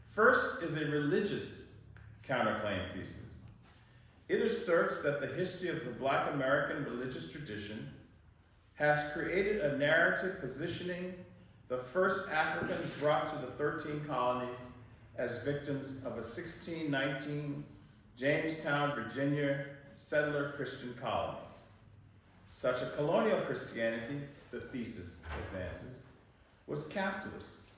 First is a religious counterclaim thesis. It asserts that the history of the Black American religious tradition has created a narrative positioning the first Africans brought to the 13 colonies as victims of a 1619 Jamestown, Virginia settler Christian colony. Such a colonial Christianity, the thesis advances, was capitalist,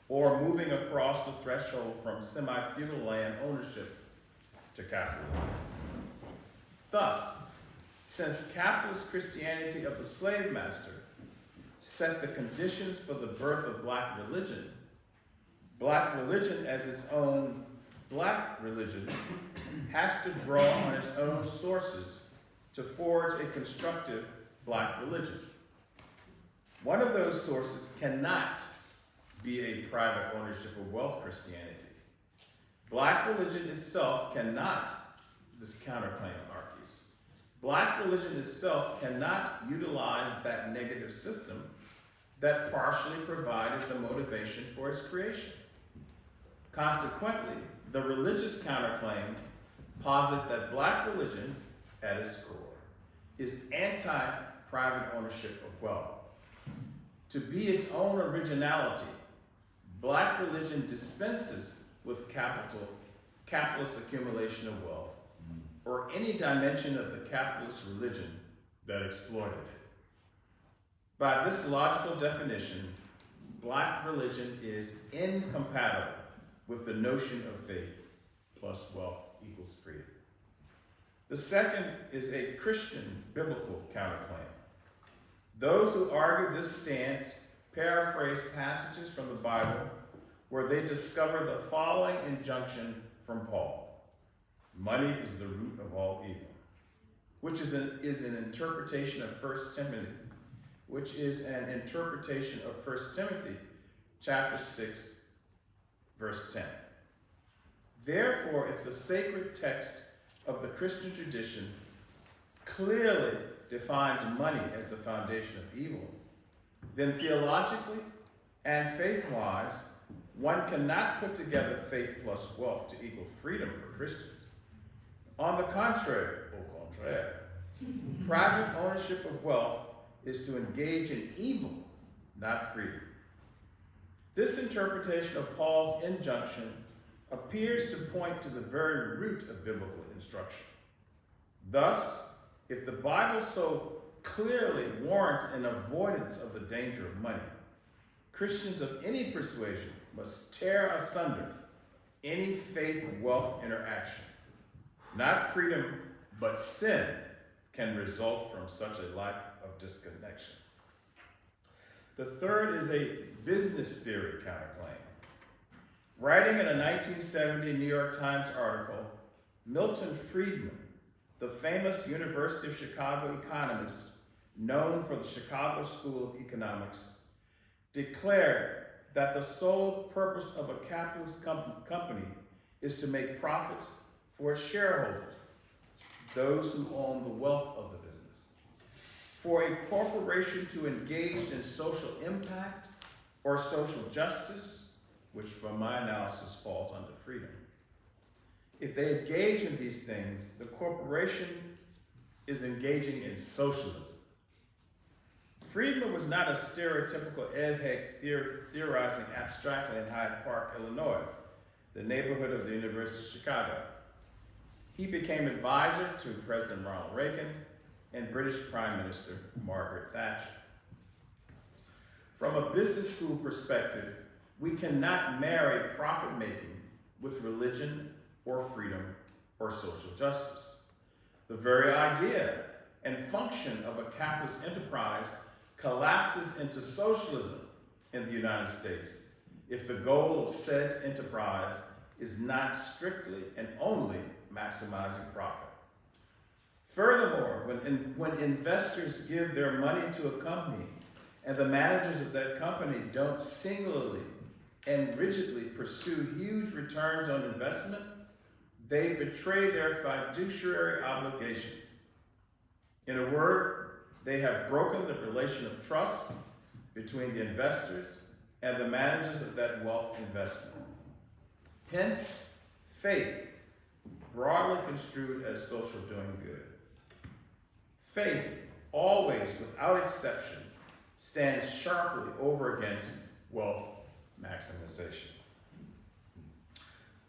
or moving across the threshold from semi-feudal land ownership to capitalism. Thus, since capitalist Christianity of the slave master set the conditions for the birth of Black religion as its own Black religion has to draw on its own sources to forge a constructive Black religion. One of those sources cannot be a private ownership of wealth Christianity. Black religion itself cannot, this counterclaim argues, Black religion itself cannot utilize that negative system that partially provided the motivation for its creation. Consequently, the religious counterclaim posits that Black religion, at its core, is anti-private ownership of wealth. To be its own originality, Black religion dispenses with capitalist accumulation of wealth, or any dimension of the capitalist religion that exploited it. By this logical definition, Black religion is incompatible with the notion of faith plus wealth equals freedom. The second is a Christian biblical counterclaim. Those who argue this stance paraphrase passages from the Bible where they discover the following injunction from Paul: money is the root of all evil, which is an interpretation of 1 Timothy chapter 6, verse 10. Therefore, if the sacred text of the Christian tradition clearly defines money as the foundation of evil, then theologically and faith-wise, one cannot put together faith plus wealth to equal freedom for Christians. On the contrary, private ownership of wealth is to engage in evil, not freedom. This interpretation of Paul's injunction appears to point to the very root of biblical instruction. Thus, if the Bible so clearly warrants an avoidance of the danger of money, Christians of any persuasion must tear asunder any faith-wealth interaction. Not freedom, but sin can result from such a lack of disconnection. The third is a business theory counterclaim. Writing in a 1970 New York Times article, Milton Friedman, the famous University of Chicago economist known for the Chicago School of Economics, declared that the sole purpose of a capitalist company is to make profits for its shareholders, those who own the wealth of the business. For a corporation to engage in social impact or social justice, which from my analysis falls under freedom, if they engage in these things, the corporation is engaging in socialism. Friedman was not a stereotypical Ed Heck theorizing abstractly in Hyde Park, Illinois, the neighborhood of the University of Chicago. He became advisor to President Ronald Reagan and British Prime Minister Margaret Thatcher. From a business school perspective, we cannot marry profit-making with religion or freedom or social justice. The very idea and function of a capitalist enterprise collapses into socialism in the United States if the goal of said enterprise is not strictly and only maximizing profit. Furthermore, when investors give their money to a company and the managers of that company don't singularly and rigidly pursue huge returns on investment, they betray their fiduciary obligations. In a word, they have broken the relation of trust between the investors and the managers of that wealth investment. Hence, faith, broadly construed as social doing good. Faith, always, without exception, stands sharply over against wealth maximization.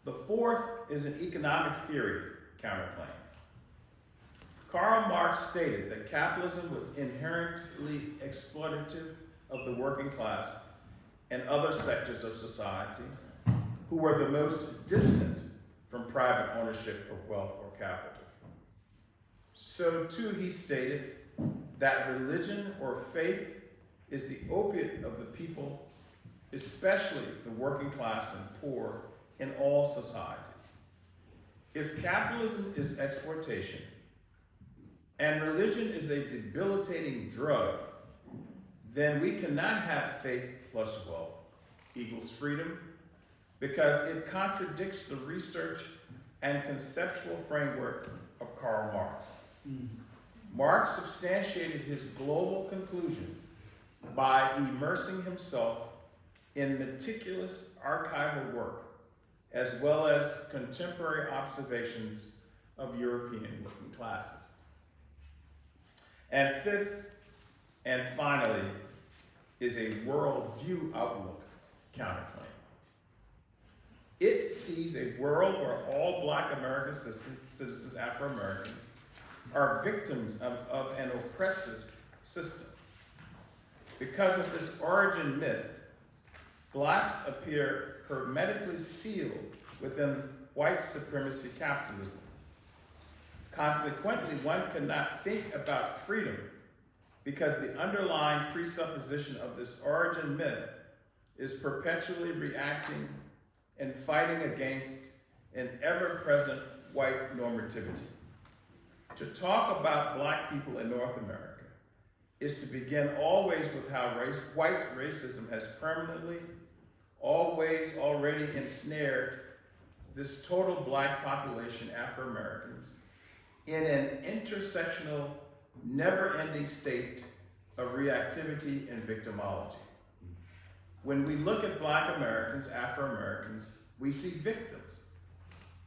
The fourth is an economic theory counterclaim. Karl Marx stated that capitalism was inherently exploitative of the working class and other sectors of society who were the most distant from private ownership of wealth or capital. So too he stated that religion or faith is the opiate of the people, especially the working class and poor in all societies. If capitalism is exploitation and religion is a debilitating drug, then we cannot have faith plus wealth equals freedom, because it contradicts the research and conceptual framework of Karl Marx. Marx substantiated his global conclusion by immersing himself in meticulous archival work, as well as contemporary observations of European working classes. And fifth, and finally, is a worldview outlook counterclaim. It sees a world where all Black American citizens, Afro-Americans, are victims of an oppressive system. Because of this origin myth, Blacks appear hermetically sealed within white supremacy capitalism. Consequently, one cannot think about freedom because the underlying presupposition of this origin myth is perpetually reacting and fighting against an ever-present white normativity. To talk about Black people in North America is to begin always with how white racism has permanently, always already ensnared this total Black population, Afro-Americans, in an intersectional, never-ending state of reactivity and victimology. When we look at Black Americans, Afro-Americans, we see victims.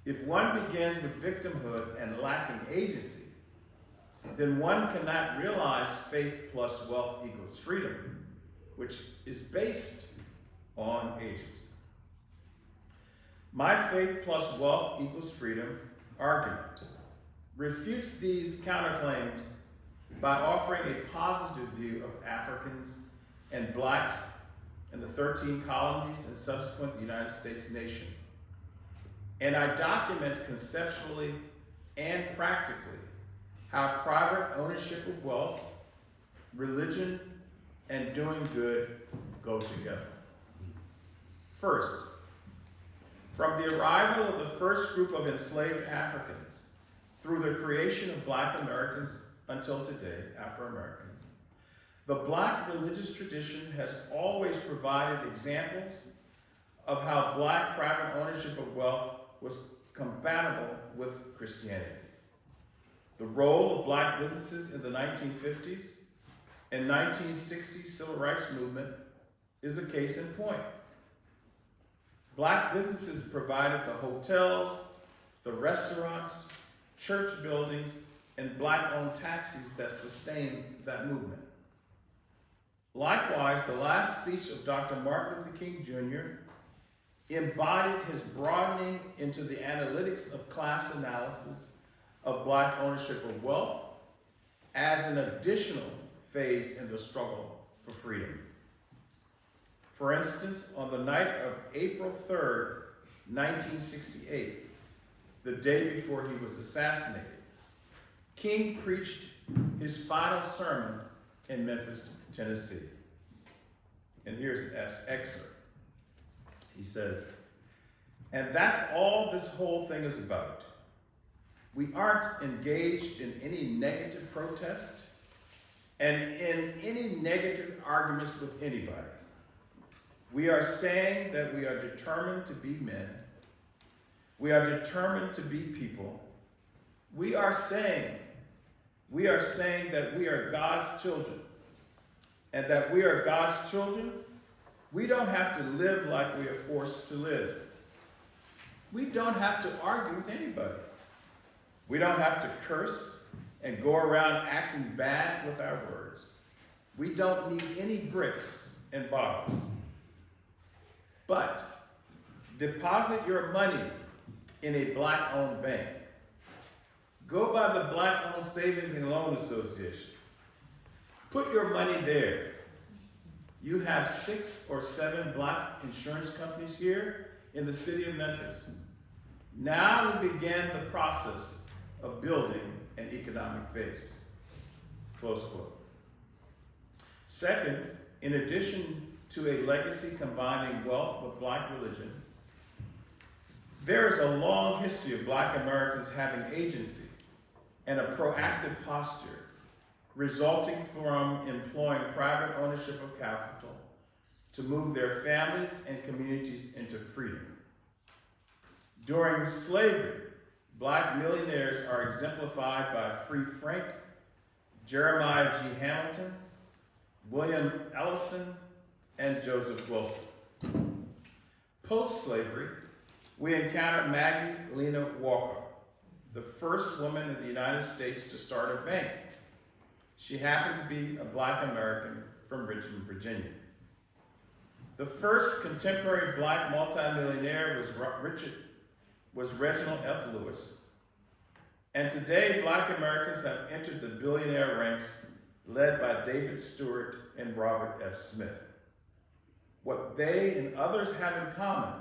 If one begins with victimhood and lacking agency, then one cannot realize faith plus wealth equals freedom, which is based on agency. My faith plus wealth equals freedom argument refutes these counterclaims by offering a positive view of Africans and Blacks in the 13 colonies and subsequent United States nation. And I document conceptually and practically how private ownership of wealth, religion, and doing good go together. First, from the arrival of the first group of enslaved Africans through the creation of Black Americans until today, Afro-Americans, the Black religious tradition has always provided examples of how Black private ownership of wealth was compatible with Christianity. The role of Black businesses in the 1950s and 1960s civil rights movement is a case in point. Black businesses provided the hotels, the restaurants, church buildings, and Black-owned taxis that sustained that movement. Likewise, the last speech of Dr. Martin Luther King Jr. embodied his broadening into the analytics of class analysis of Black ownership of wealth as an additional phase in the struggle for freedom. For instance, on the night of April 3rd, 1968, the day before he was assassinated, King preached his final sermon in Memphis, Tennessee. And here's an excerpt. He says, "And that's all this whole thing is about. We aren't engaged in any negative protest and in any negative arguments with anybody. We are saying that we are determined to be men. We are determined to be people. We are saying that we are God's children. And that we are God's children, we don't have to live like we are forced to live. We don't have to argue with anybody. We don't have to curse and go around acting bad with our words. We don't need any bricks and bottles. But deposit your money in a Black-owned bank. Go by the Black-owned Savings and Loan Association. Put your money there. You have 6 or 7 Black insurance companies here in the city of Memphis. Now we begin the process of building an economic base." Close quote. Second, in addition to a legacy combining wealth with Black religion, there is a long history of Black Americans having agency and a proactive posture resulting from employing private ownership of capital to move their families and communities into freedom. During slavery, Black millionaires are exemplified by Free Frank, Jeremiah G. Hamilton, William Ellison, and Joseph Wilson. Post-slavery, we encounter Maggie Lena Walker, the first woman in the United States to start a bank. She happened to be a Black American from Richmond, Virginia. The first contemporary black multimillionaire was Reginald F. Lewis. And today, black Americans have entered the billionaire ranks led by David Stewart and Robert F. Smith. What they and others have in common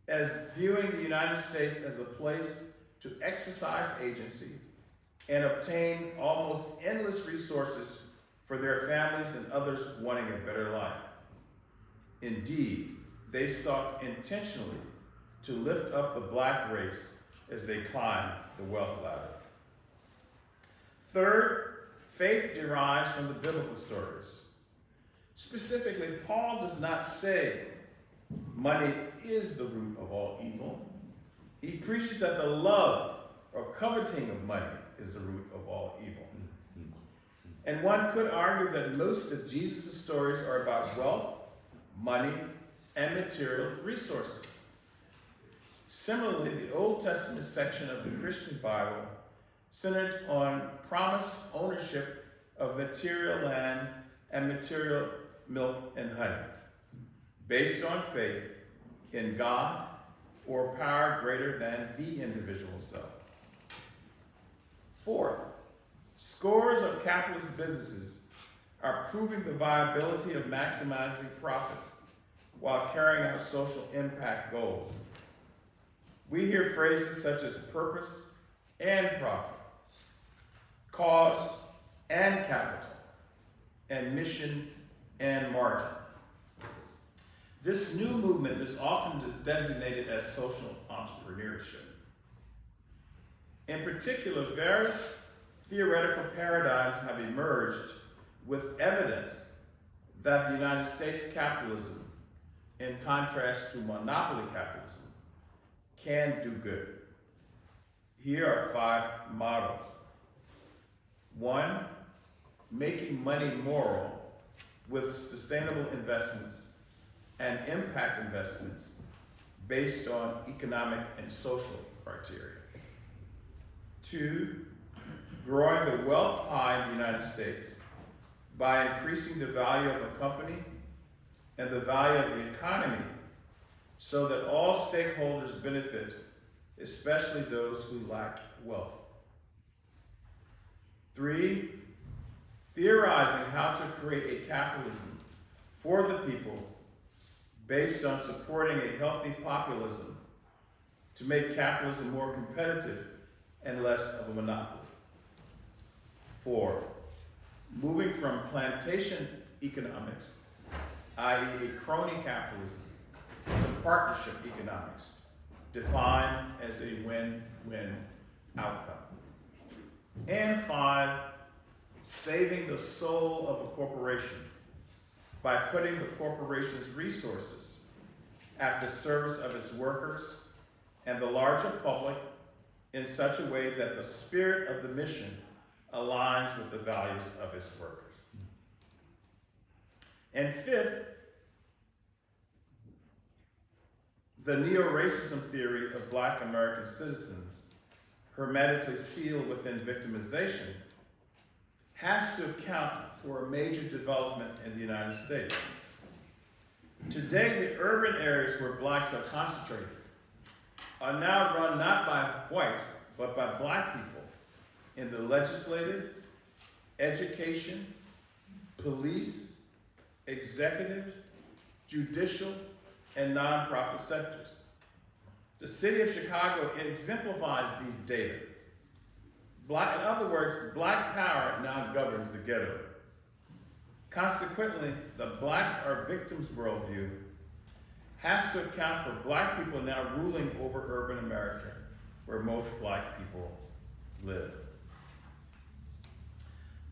as viewing the United States as a place to exercise agency and obtain almost endless resources for their families and others wanting a better life. Indeed, they sought intentionally to lift up the black race as they climbed the wealth ladder. Third, faith derives from the biblical stories. Specifically, Paul does not say money is the root of all evil. He preaches that the love or coveting of money is the root of all evil. And one could argue that most of Jesus' stories are about wealth, money, and material resources. Similarly, the Old Testament section of the Christian Bible centered on promised ownership of material land and material milk and honey, based on faith in God or power greater than the individual self. Fourth, scores of capitalist businesses are proving the viability of maximizing profits while carrying out social impact goals. We hear phrases such as purpose and profit, cause and capital, and mission and margin. This new movement is often designated as social entrepreneurship. In particular, various theoretical paradigms have emerged with evidence that the United States capitalism, in contrast to monopoly capitalism, can do good. Here are 5 models. 1, making money moral with sustainable investments and impact investments based on economic and social criteria. 2, growing the wealth pie in the United States by increasing the value of a company and the value of the economy so that all stakeholders benefit, especially those who lack wealth. 3, theorizing how to create a capitalism for the people based on supporting a healthy populism to make capitalism more competitive and less of a monopoly. 4, moving from plantation economics, i.e. a crony capitalism, to partnership economics, defined as a win-win outcome. And 5, saving the soul of a corporation by putting the corporation's resources at the service of its workers and the larger public in such a way that the spirit of the mission aligns with the values of its workers. And 5th, the neo-racism theory of Black American citizens, hermetically sealed within victimization, has to account for a major development in the United States. Today, the urban areas where Blacks are concentrated are now run not by whites, but by Black people in the legislative, education, police, executive, judicial, and nonprofit sectors. The city of Chicago exemplifies these data. In other words, Black power now governs the ghetto. Consequently, the Blacks are victims worldview has to account for Black people now ruling over urban America, where most Black people live.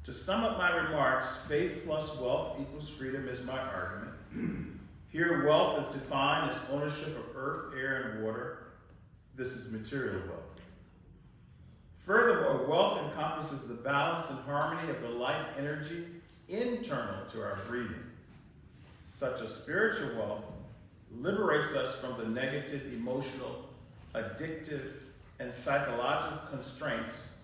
To sum up my remarks, faith plus wealth equals freedom is my argument. Here, wealth is defined as ownership of earth, air, and water. This is material wealth. Furthermore, wealth encompasses the balance and harmony of the life energy internal to our breathing. Such a spiritual wealth liberates us from the negative, emotional, addictive, and psychological constraints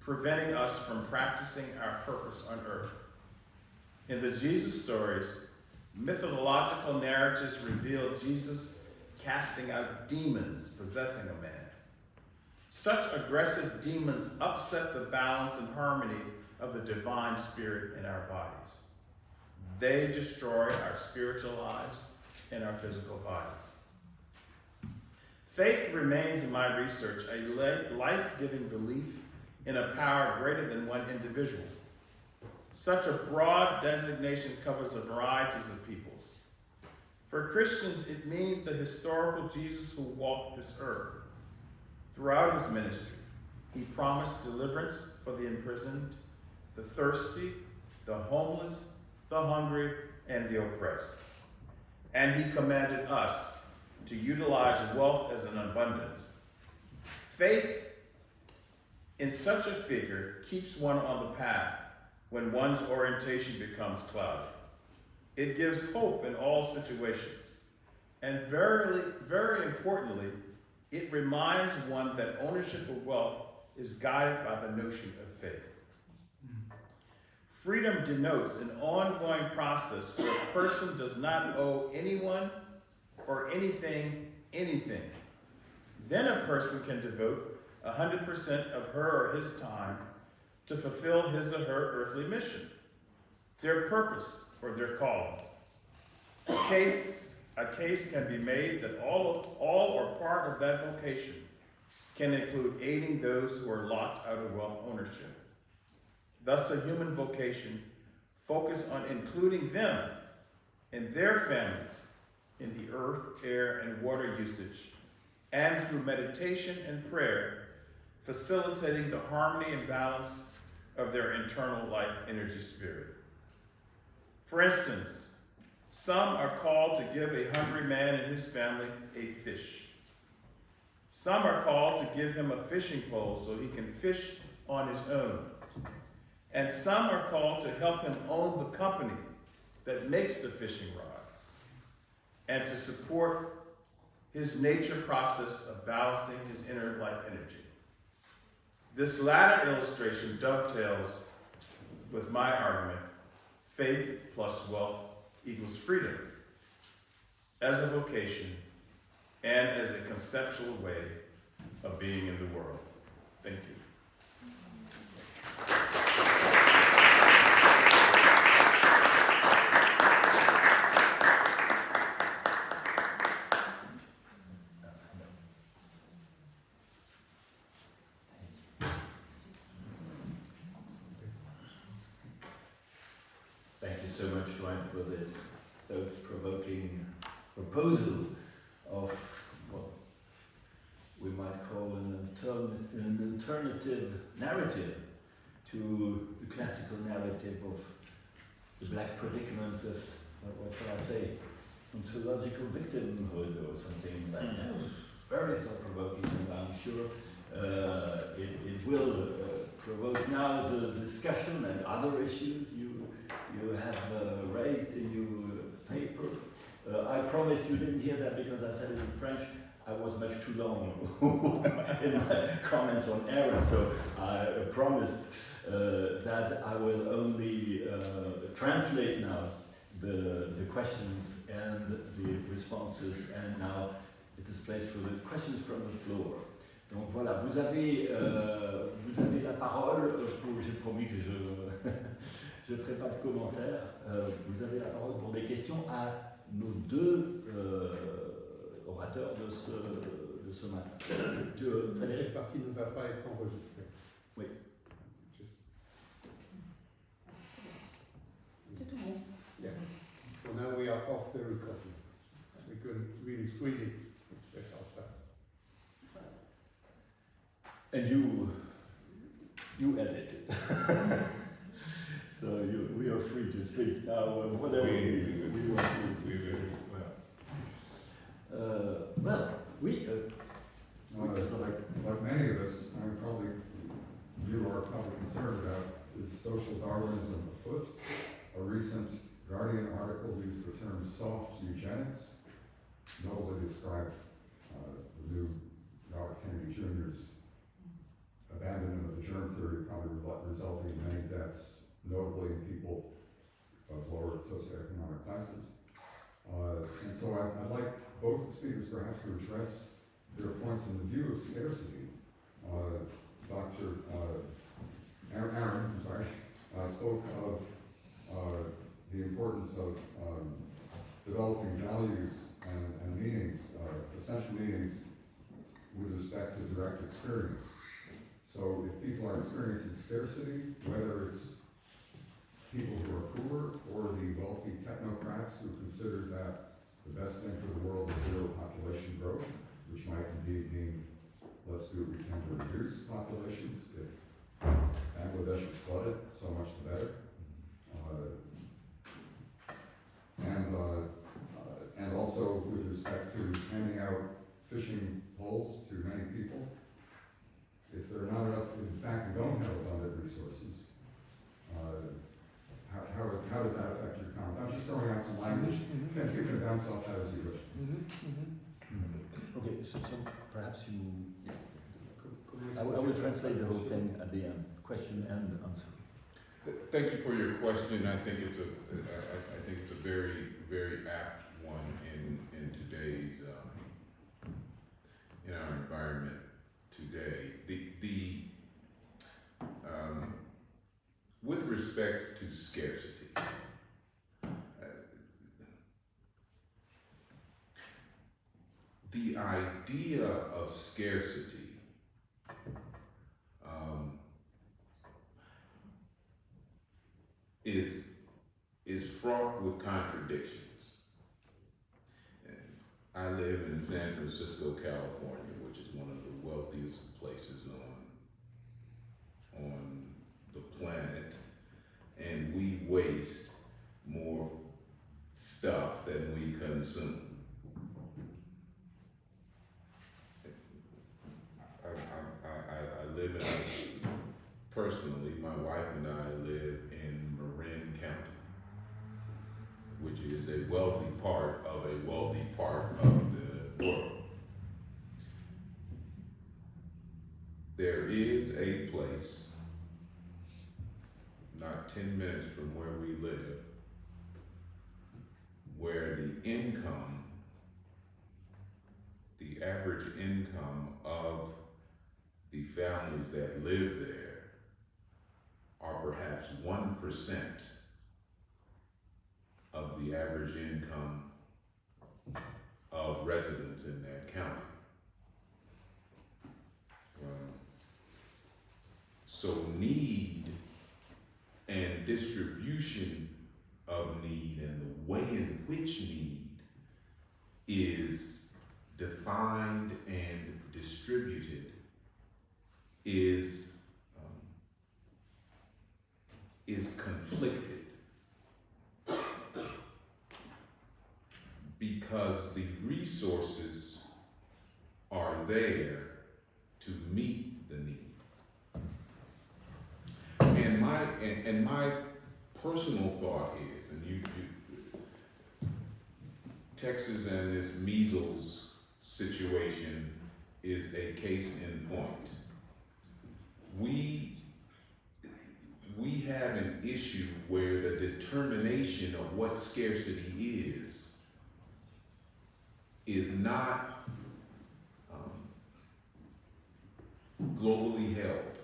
preventing us from practicing our purpose on earth. In the Jesus stories, Mythological narratives reveal Jesus casting out demons possessing a man. Such aggressive demons upset the balance and harmony of the divine spirit in our bodies. They destroy our spiritual lives and our physical bodies. Faith remains, in my research, a life-giving belief in a power greater than one individual. Such a broad designation covers a variety of peoples. For Christians, it means the historical Jesus who walked this earth. Throughout his ministry, he promised deliverance for the imprisoned, the thirsty, the homeless, the hungry, and the oppressed. And he commanded us to utilize wealth as an abundance. Faith in such a figure keeps one on the path when one's orientation becomes cloudy. It gives hope in all situations. And very importantly, it reminds one that ownership of wealth is guided by the notion of faith. Freedom denotes an ongoing process where a person does not owe anyone or anything anything. Then a person can devote 100% of her or his time to fulfill his or her earthly mission, their purpose or their calling. A case can be made that all or part of that vocation can include aiding those who are locked out of wealth ownership. Thus, a human vocation focuses on including them and their families in the earth, air, and water usage, and through meditation and prayer, facilitating the harmony and balance of their internal life energy spirit. For instance, some are called to give a hungry man and his family a fish. Some are called to give him a fishing pole so he can fish on his own. And some are called to help him own the company that makes the fishing rods and to support his nature process of balancing his inner life energy. This latter illustration dovetails with my argument, faith plus wealth equals freedom, as a vocation and as a conceptual way of being in the world. Thank you. Thank you so much, Dwight, for this thought-provoking proposal of what we might call an alternative narrative to the classical narrative of the black predicament as, what shall I say, ontological victimhood or something like that. It was very thought-provoking, and I'm sure it will provoke now the discussion and other issues you have raised in your paper. I promised you didn't hear that because I said it in French. I was much too long in my comments on Aaron, so I promised that I will only translate now the questions and the responses, and now it is place for the questions from the floor. Donc voilà, vous avez la parole pour, j'ai promis que je ne ferai pas de commentaires. Vous avez la parole pour des questions à nos deux orateurs de ce matin. Cette partie ne va pas être enregistrée. Oui. C'est tout bon. Yeah. So now we are off the recording. We can really freely express ourselves. And you edit it. So we are free to speak now, whatever we want to say. Like many of us, you are probably concerned about is social Darwinism afoot. A recent Guardian article used the term soft eugenics, notably described the new Robert Kennedy Jr.'s abandonment of the germ theory, probably resulting in many deaths, notably in people of lower socioeconomic classes. And so I'd like both speakers perhaps to address their points in the view of scarcity. Dr. Aaron, spoke of the importance of developing values and meanings, essential meanings with respect to direct experience. So if people are experiencing scarcity, whether it's people who are poor or the wealthy technocrats who consider that the best thing for the world is zero population growth, which might indeed mean let's do what we can to reduce populations. If Bangladesh is flooded, so much the better. And also with respect to handing out fishing poles to many people, if there are not enough, in fact, we don't have abundant resources, how does that affect your comment? I'm just throwing out some language, and you can bounce off that as you wish. Okay, so perhaps you... I will translate the whole thing at the end, question and answer. Thank you for your question. I think it's a very, very apt one in today's in our environment today. With respect to scarcity, the idea of scarcity is fraught with contradictions. And I live in San Francisco, California, which is one of the wealthiest places on the planet, and we waste more stuff than we consume. I live in personally, my wife and I live in Marin County, which is a wealthy part of the world. There is a place not 10 minutes from where we live where the average income of the families that live there are perhaps 1% of the average income of residents in that county. So need and distribution of need and the way in which need is defined and distributed is conflicted, because the resources are there to meet the need. And my personal thought is, and Texas and this measles situation is a case in point. We have an issue where the determination of what scarcity is not globally held.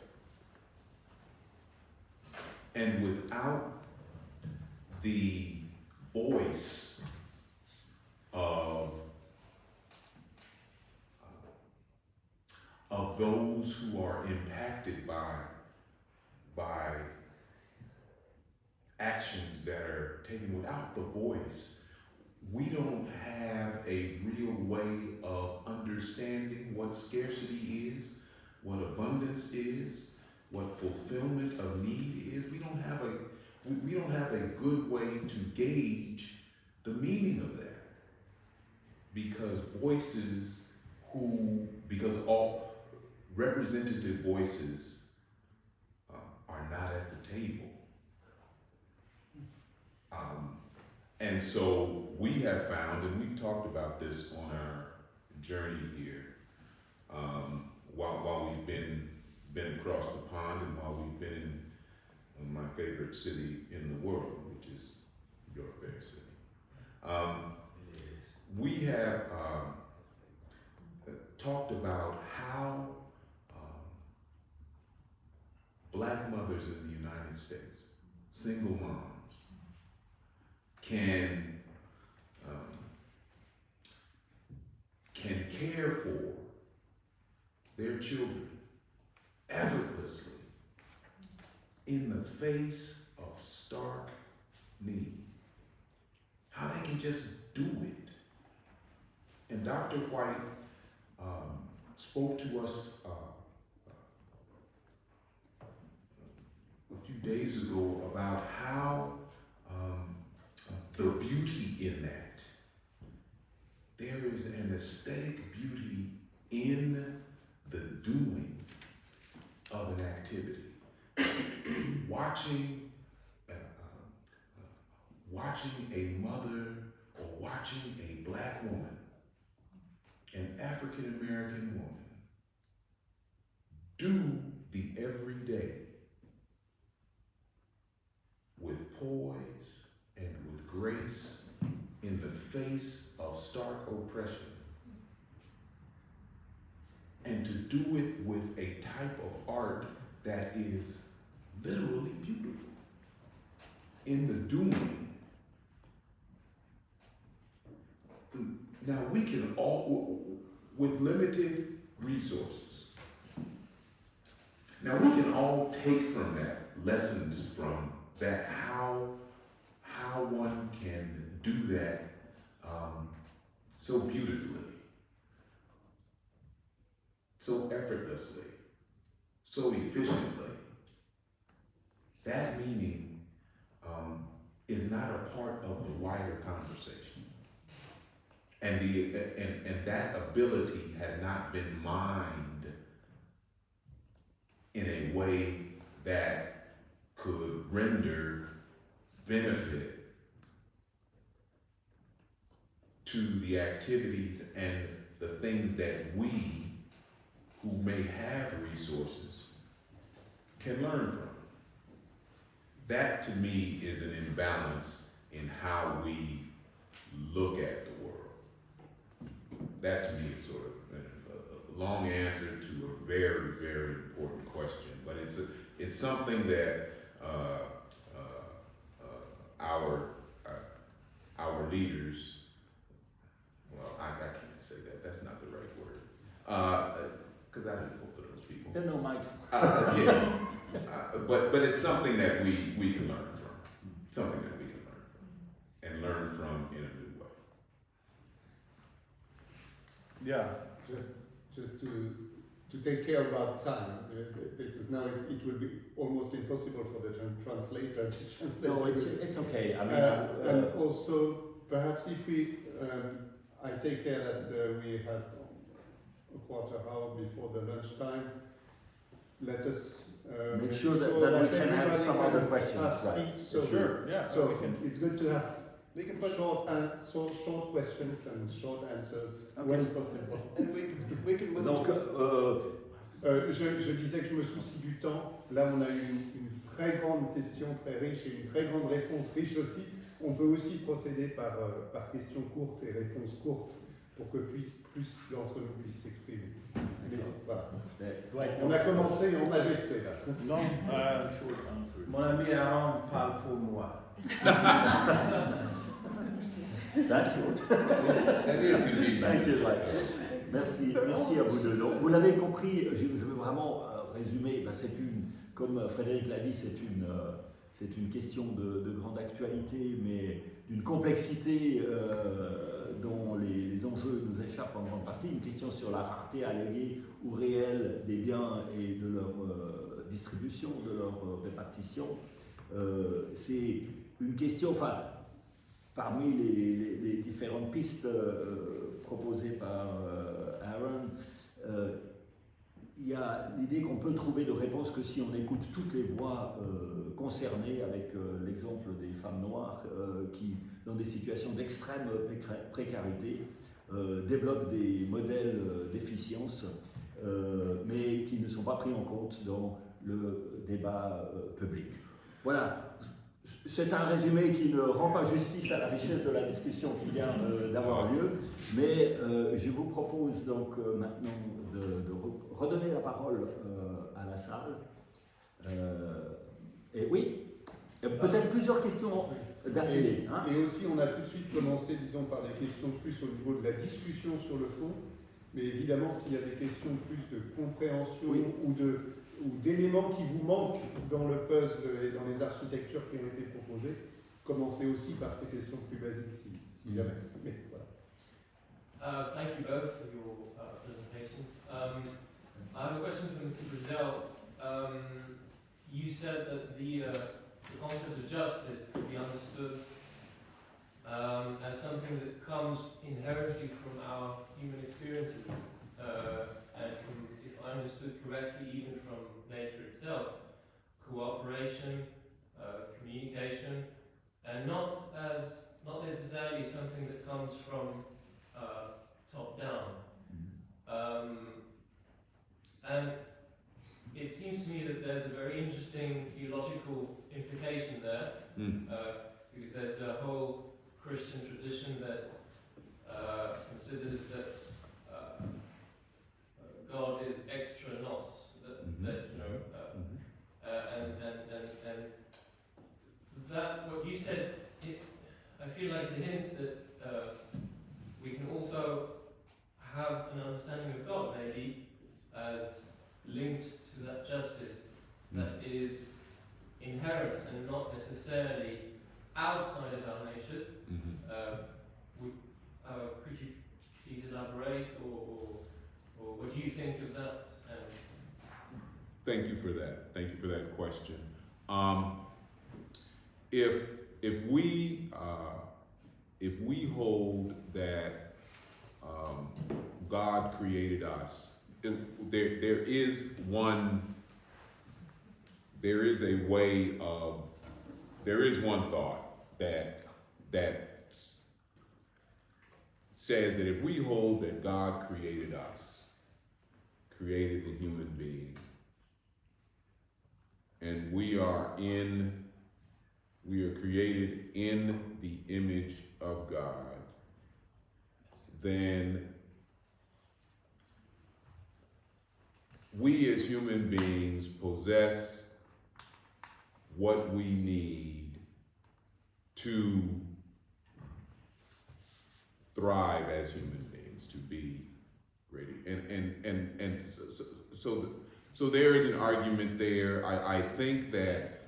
And without the voice of those who are impacted by actions that are taken, without the voice, we don't have a real way of understanding what scarcity is, what abundance is, what fulfillment of need is. We don't have a good way to gauge the meaning of that, because all representative voices are not at the table. And so we have found, and we've talked about this on our journey here, while we've been across the pond and while we've been in my favorite city in the world, which is your favorite city. we have talked about how Black mothers in the United States, single moms, can care for their children effortlessly in the face of stark need. How they can just do it. And Dr. White spoke to us a few days ago about how the beauty in that. There is an aesthetic beauty in the doing of an activity. Watching a mother or watching a Black woman, an African American woman, do the everyday with poise and with grace in the face of stark oppression, and to do it with a type of art that is literally beautiful in the doing. Now we can all, with limited resources, now we can all take from that lessons from that, how one can do that so beautifully, so effortlessly, so efficiently. That meaning is not a part of the wider conversation. And that ability has not been mined in a way that could render benefit to the activities and the things that we, who may have resources, can learn from. That to me is an imbalance in how we look at the world. That to me is sort of a long answer to a very, very important question, but it's something that our leaders, well, I can't say that. That's not the right word, because I didn't vote for those people. There are no mics. But it's something that we can learn from. Something that we can learn from, and learn from in a new way. Yeah. Just to take care about time, because now it will be almost impossible for the translator to translate. No, it's okay. I mean, and also, perhaps if we, I take care that we have a quarter hour before the lunchtime. Let us make sure that we can have some other questions. Right. So Sure. Yeah. So it's good to have we can put short questions and short answers when possible. And we can move. Donc, je disais que je me soucie du temps. Là, on a eu une très grande question très riche et une très grande réponse riche aussi. On peut aussi procéder par questions courtes et réponses courtes pour que plus d'entre nous puissent s'exprimer. Voilà. On a commencé en majesté là. Non, mon ami Aaron parle pour moi. That's short. Thank you, right. Merci à vous deux. Donc, vous l'avez compris, je veux vraiment résumer. Comme Frédéric l'a dit, c'est une question de grande actualité, mais d'une complexité dont les enjeux nous échappent en grande partie. Une question sur la rareté alléguée ou réelle des biens et de leur distribution, de leur répartition. C'est une question, parmi les différentes pistes proposées par Aaron, il y a l'idée qu'on peut trouver de réponse que si on écoute toutes les voix concernées, avec l'exemple des femmes noires qui, dans des situations d'extrême précarité, développent des modèles d'efficience, mais qui ne sont pas pris en compte dans le débat public. Voilà. c'est un résumé qui ne rend pas justice à la richesse de la discussion qui vient d'avoir lieu, mais je vous propose donc maintenant de redonner la parole à la salle. Et oui, peut-être plusieurs questions d'affilée. Hein. Et aussi, on a tout de suite commencé, disons, par des questions plus au niveau de la discussion sur le fond, mais évidemment, s'il y a des questions plus de compréhension ou d'éléments qui vous manquent dans le puzzle et dans les architectures qui ont été proposées, commencez aussi par ces questions plus basiques, si jamais. Mais voilà. Thank you both for your presentations. I have a question for Mr. Grizzell. You said that the concept of justice could be understood as something that comes inherently from our human experiences, and from, if I understood correctly, even from nature itself, cooperation, communication, and not necessarily something that comes from top down. And it seems to me that there's a very interesting theological implication there, because there's a whole Christian tradition that considers that God is extra nos, that you know, and that what you said, I feel like it hints that we can also have an understanding of God, maybe as linked to that justice that is inherent and not necessarily outside of our natures. Could you please elaborate, or what do you think of that? Thank you for that. Thank you for that question. If we hold that God created us, there is one thought that says that if we hold that God created us, created the human being, and we are created in the image of God, then we as human beings possess what we need to thrive as human beings, to be ready. And so there is an argument there. I think that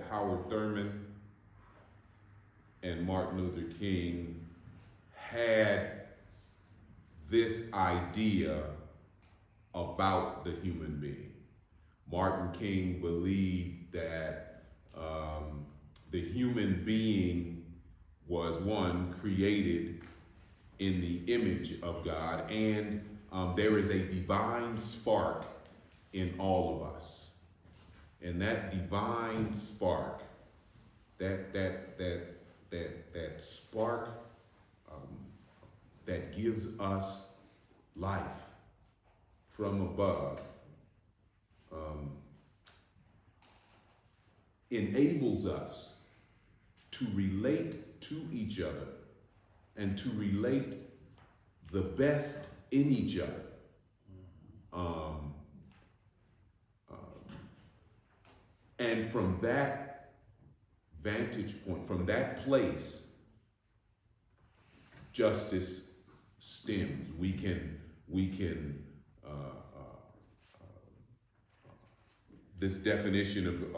Howard Thurman and Martin Luther King had this idea about the human being. Martin King believed that the human being was one created in the image of God, and there is a divine spark in all of us. And that divine spark, that spark that gives us life from above, enables us to relate to each other and to relate the best in each other. And from that vantage point, from that place, justice stems. We can this definition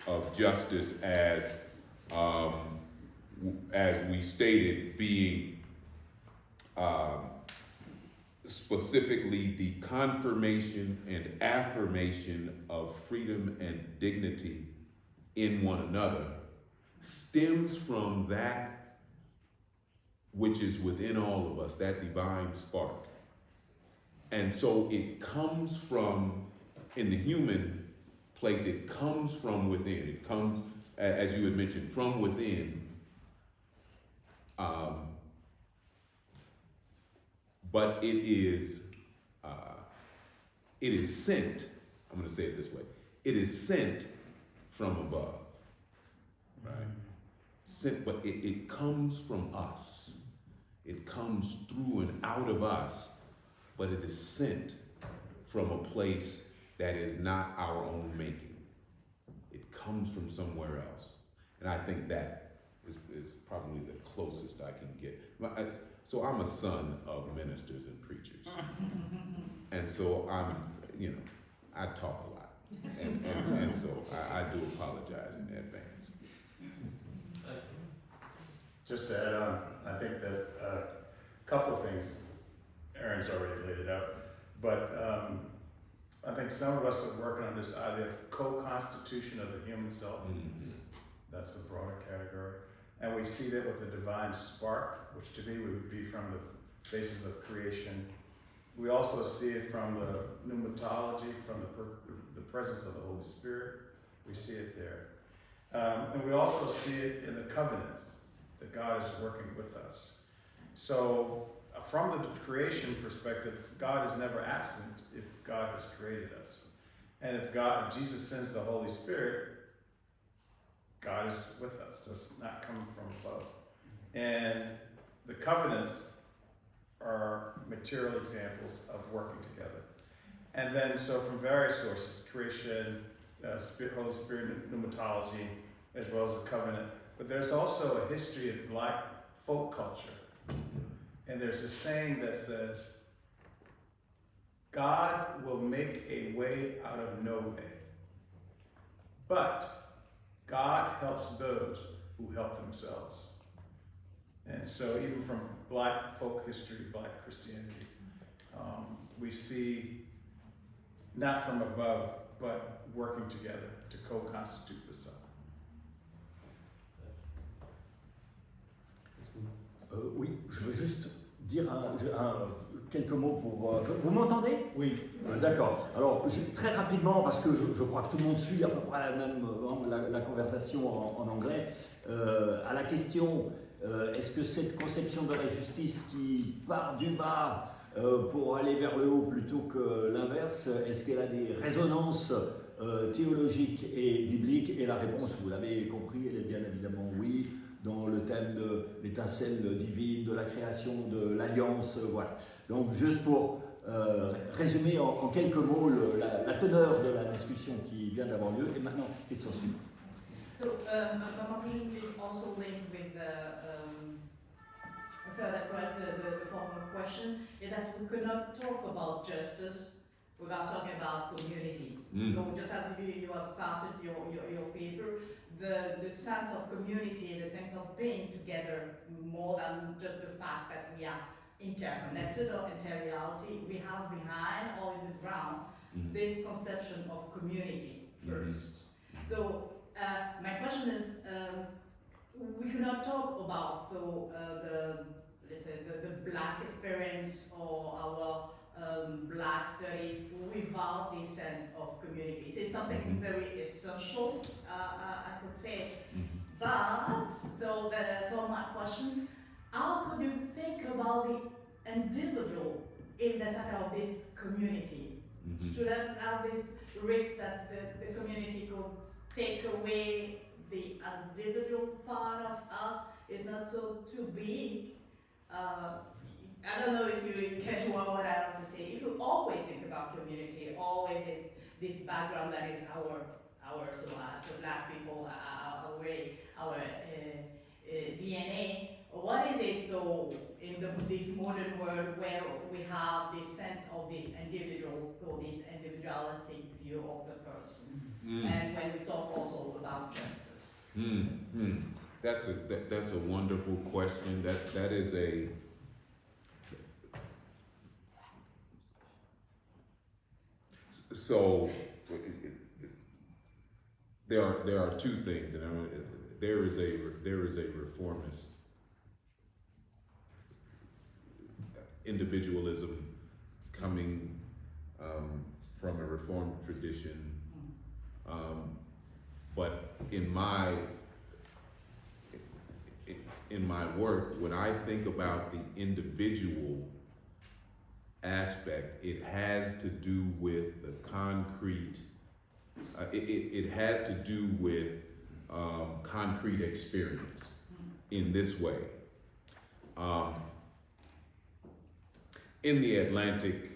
of justice as we stated, being specifically the confirmation and affirmation of freedom and dignity in one another, stems from that which is within all of us, that divine spark. And so it comes from, in the human place, it comes from within. It comes, as you had mentioned, from within. But it is sent, I'm going to say it this way, it is sent from above. Sent, but it comes from us. It comes through and out of us, but it is sent from a place that is not our own making. It comes from somewhere else. And I think that is probably the closest I can get. So I'm a son of ministers and preachers. And so I'm, I talk a lot. And so I do apologize in advance. Just to add on, I think that a couple of things, Aaron's already laid it out, but I think some of us are working on this idea of co-constitution of the human self. Mm-hmm. That's the broader category. And we see that with the divine spark, which to me would be from the basis of creation. We also see it from the pneumatology, from the presence of the Holy Spirit. We see it there. And we also see it in the covenants that God is working with us. So from the creation perspective, God is never absent if God has created us. And if Jesus sends the Holy Spirit, God is with us. So it's not coming from above. And the covenants are material examples of working together. And then, so from various sources, creation, Holy Spirit, pneumatology, as well as the covenant. But there's also a history of Black folk culture. And there's a saying that says, God will make a way out of no way. But God helps those who help themselves. And so even from Black folk history, Black Christianity, we see not from above, but working together to co-constitute the self. Oui, je veux juste dire quelques mots pour... vous m'entendez? Oui. D'accord. Alors, très rapidement, parce que je crois que tout le monde suit à peu près la conversation en anglais, à la question, est-ce que cette conception de la justice qui part du bas pour aller vers le haut plutôt que l'inverse, est-ce qu'elle a des résonances théologiques et bibliques? Et la réponse, vous l'avez compris, elle est bien évidemment oui. Dans le thème de l'étincelle divine, de la création, de l'alliance, voilà. Donc juste pour résumer en quelques mots la teneur de la discussion qui vient d'avoir lieu. Et maintenant, question suivante. So, my question is also linked with the former question, is that we could not talk about justice without talking about community. So just as you have started your paper, the sense of community, the sense of being together, more than just the fact that we are interconnected or inter-reality, we have behind or in the ground this conception of community first. So my question is, we cannot talk about the Black experience or our Black studies without this sense of community. It's something very essential, I could say. But, so for my question, how could you think about the individual in the center of this community? Shouldn't have this risk that the community could take away the individual part of us? Is not so too big. I don't know if you catch what I have to say. If you always think about community, always this background that is ours, so Black people, our DNA. What is it so in this modern world where we have this sense of the individual, so this individualistic view of the person, and when we talk also about justice? That's a wonderful question. That is a so there are two things, and there is a reformist individualism coming from a reformed tradition, but in my work, when I think about the individual aspect, it has to do with the concrete, it has to do with concrete experience in this way. In the Atlantic,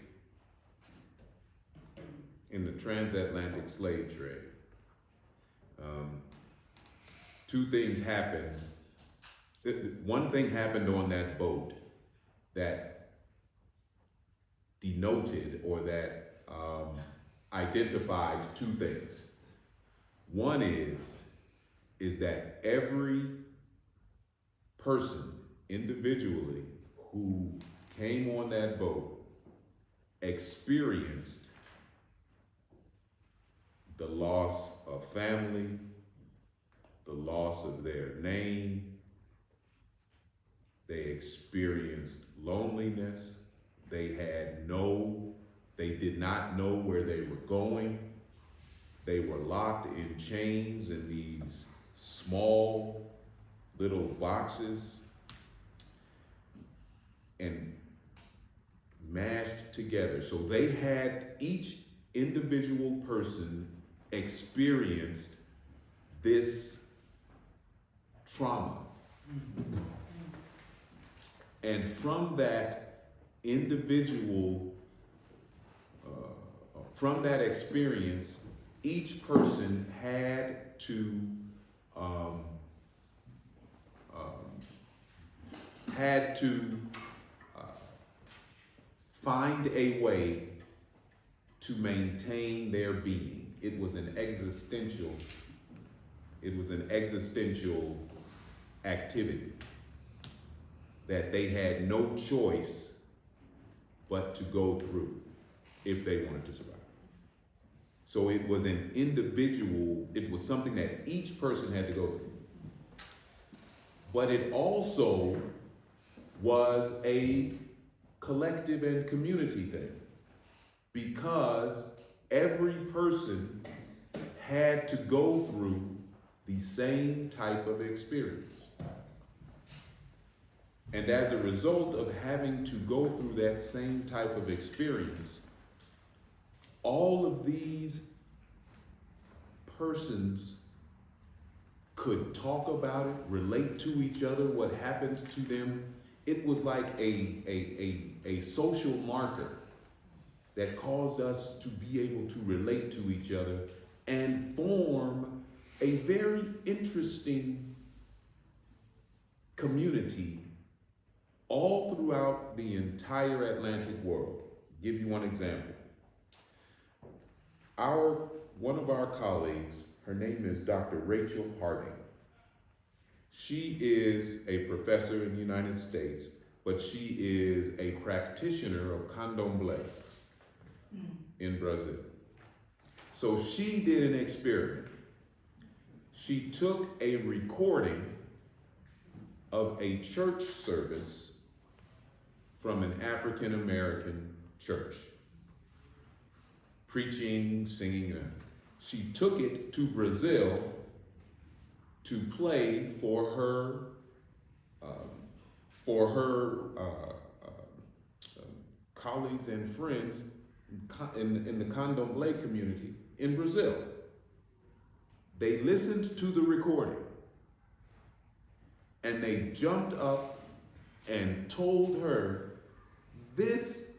in the transatlantic slave trade, two things happened. One thing happened on that boat that denoted or that identified two things. One is that every person individually who came on that boat experienced the loss of family, the loss of their name. They experienced loneliness. They did not know where they were going. They were locked in chains in these small little boxes and mashed together. So they had, each individual person experienced this trauma. And from that individual, from that experience, each person had to find a way to maintain their being. It was an existential activity that they had no choice but to go through if they wanted to survive. So it was an individual, it was something that each person had to go through. But it also was a collective and community thing, because every person had to go through the same type of experience. And as a result of having to go through that same type of experience, all of these persons could talk about it, relate to each other, what happened to them. It was like a social marker that caused us to be able to relate to each other and form a very interesting community all throughout the entire Atlantic world. I'll give you one example. One of our colleagues, her name is Dr. Rachel Harding. She is a professor in the United States, but she is a practitioner of candomblé in Brazil. So she did an experiment. She took a recording of a church service from an African American church, preaching, singing. She took it to Brazil to play for her colleagues and friends in the candomblé community in Brazil. They listened to the recording and they jumped up and told her, this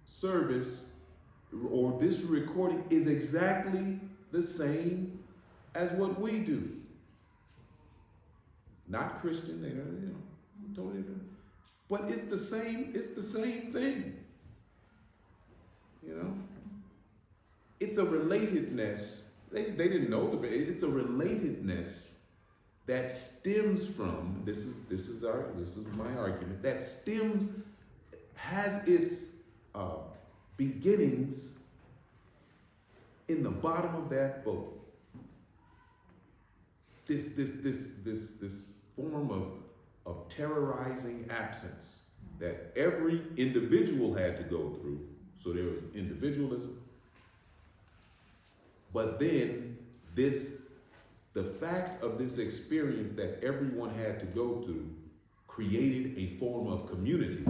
service or this recording is exactly the same as what we do. Not Christian, they don't, totally different. But it's the same thing. It's a relatedness. They didn't know it's a relatedness that stems from, this is my argument, that has its beginnings in the bottom of that boat. This form of terrorizing absence that every individual had to go through. So there was individualism, but then the fact of this experience that everyone had to go through created a form of community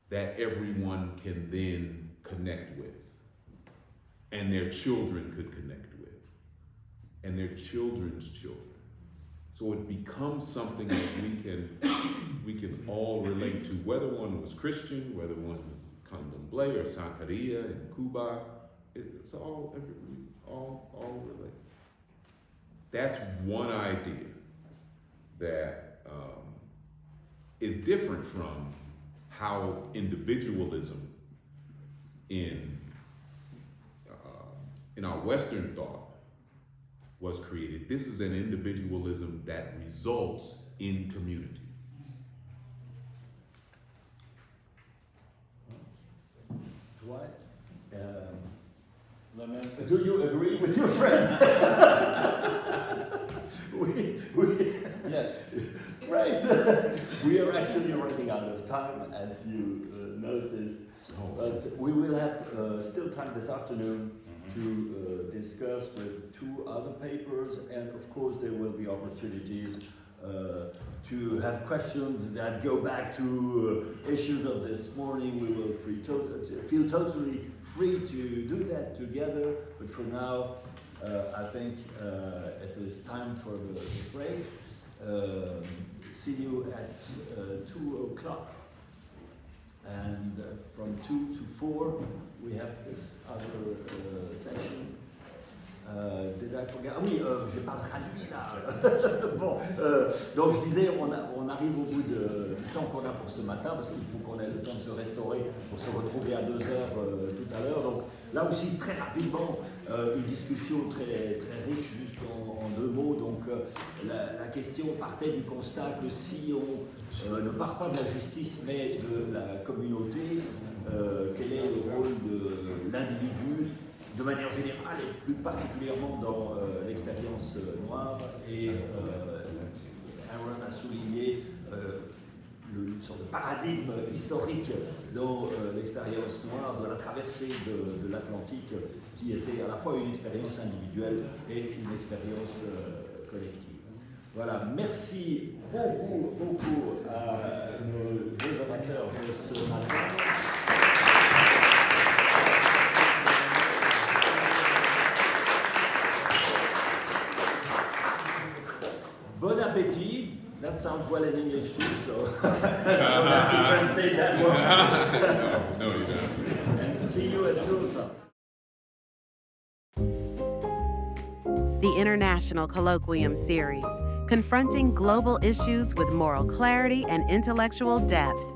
that everyone can then connect with, and their children could connect with. and their children's children. So it becomes something that we can all relate to, whether one was Christian, whether one was Candomblé or Santeria in Cuba. It's all related. That's one idea that is different from how individualism in our Western thought was created. This is an individualism that results in community. Dwight, do you agree with your friend? Yes. Great. We are actually running out of time, as you noticed, but we will have still time this afternoon to discuss with two other papers, and of course there will be opportunities to have questions that go back to issues of this morning. We will feel totally free to do that together, but for now I think it is time for the break. See you at 2 o'clock. And from 2 to 4, we have this other session. Did I forget? Ah oui, j'ai pas traduit là. Bon, donc je disais, on arrive au bout du temps qu'on a pour ce matin, parce qu'il faut qu'on ait le temps de se restaurer pour se retrouver à 2 heures tout à l'heure. Donc là aussi, très rapidement, une discussion très, très riche, juste en 2 mots. Donc la question partait du constat que si on ne part pas de la justice, mais de la communauté, quel est le rôle de l'individu de manière générale et plus particulièrement dans l'expérience noire. Et Aaron a souligné une sorte de paradigme historique dans l'expérience noire de la traversée de l'Atlantique, qui était à la fois une expérience individuelle et une expérience collective. Voilà, merci beaucoup à nos 2 amateurs de ce matin. Bon appétit. That sounds well in English too, so I don't have to translate that one. No, you don't. And see you at 2 o'clock. The International Colloquium Series, confronting global issues with moral clarity and intellectual depth.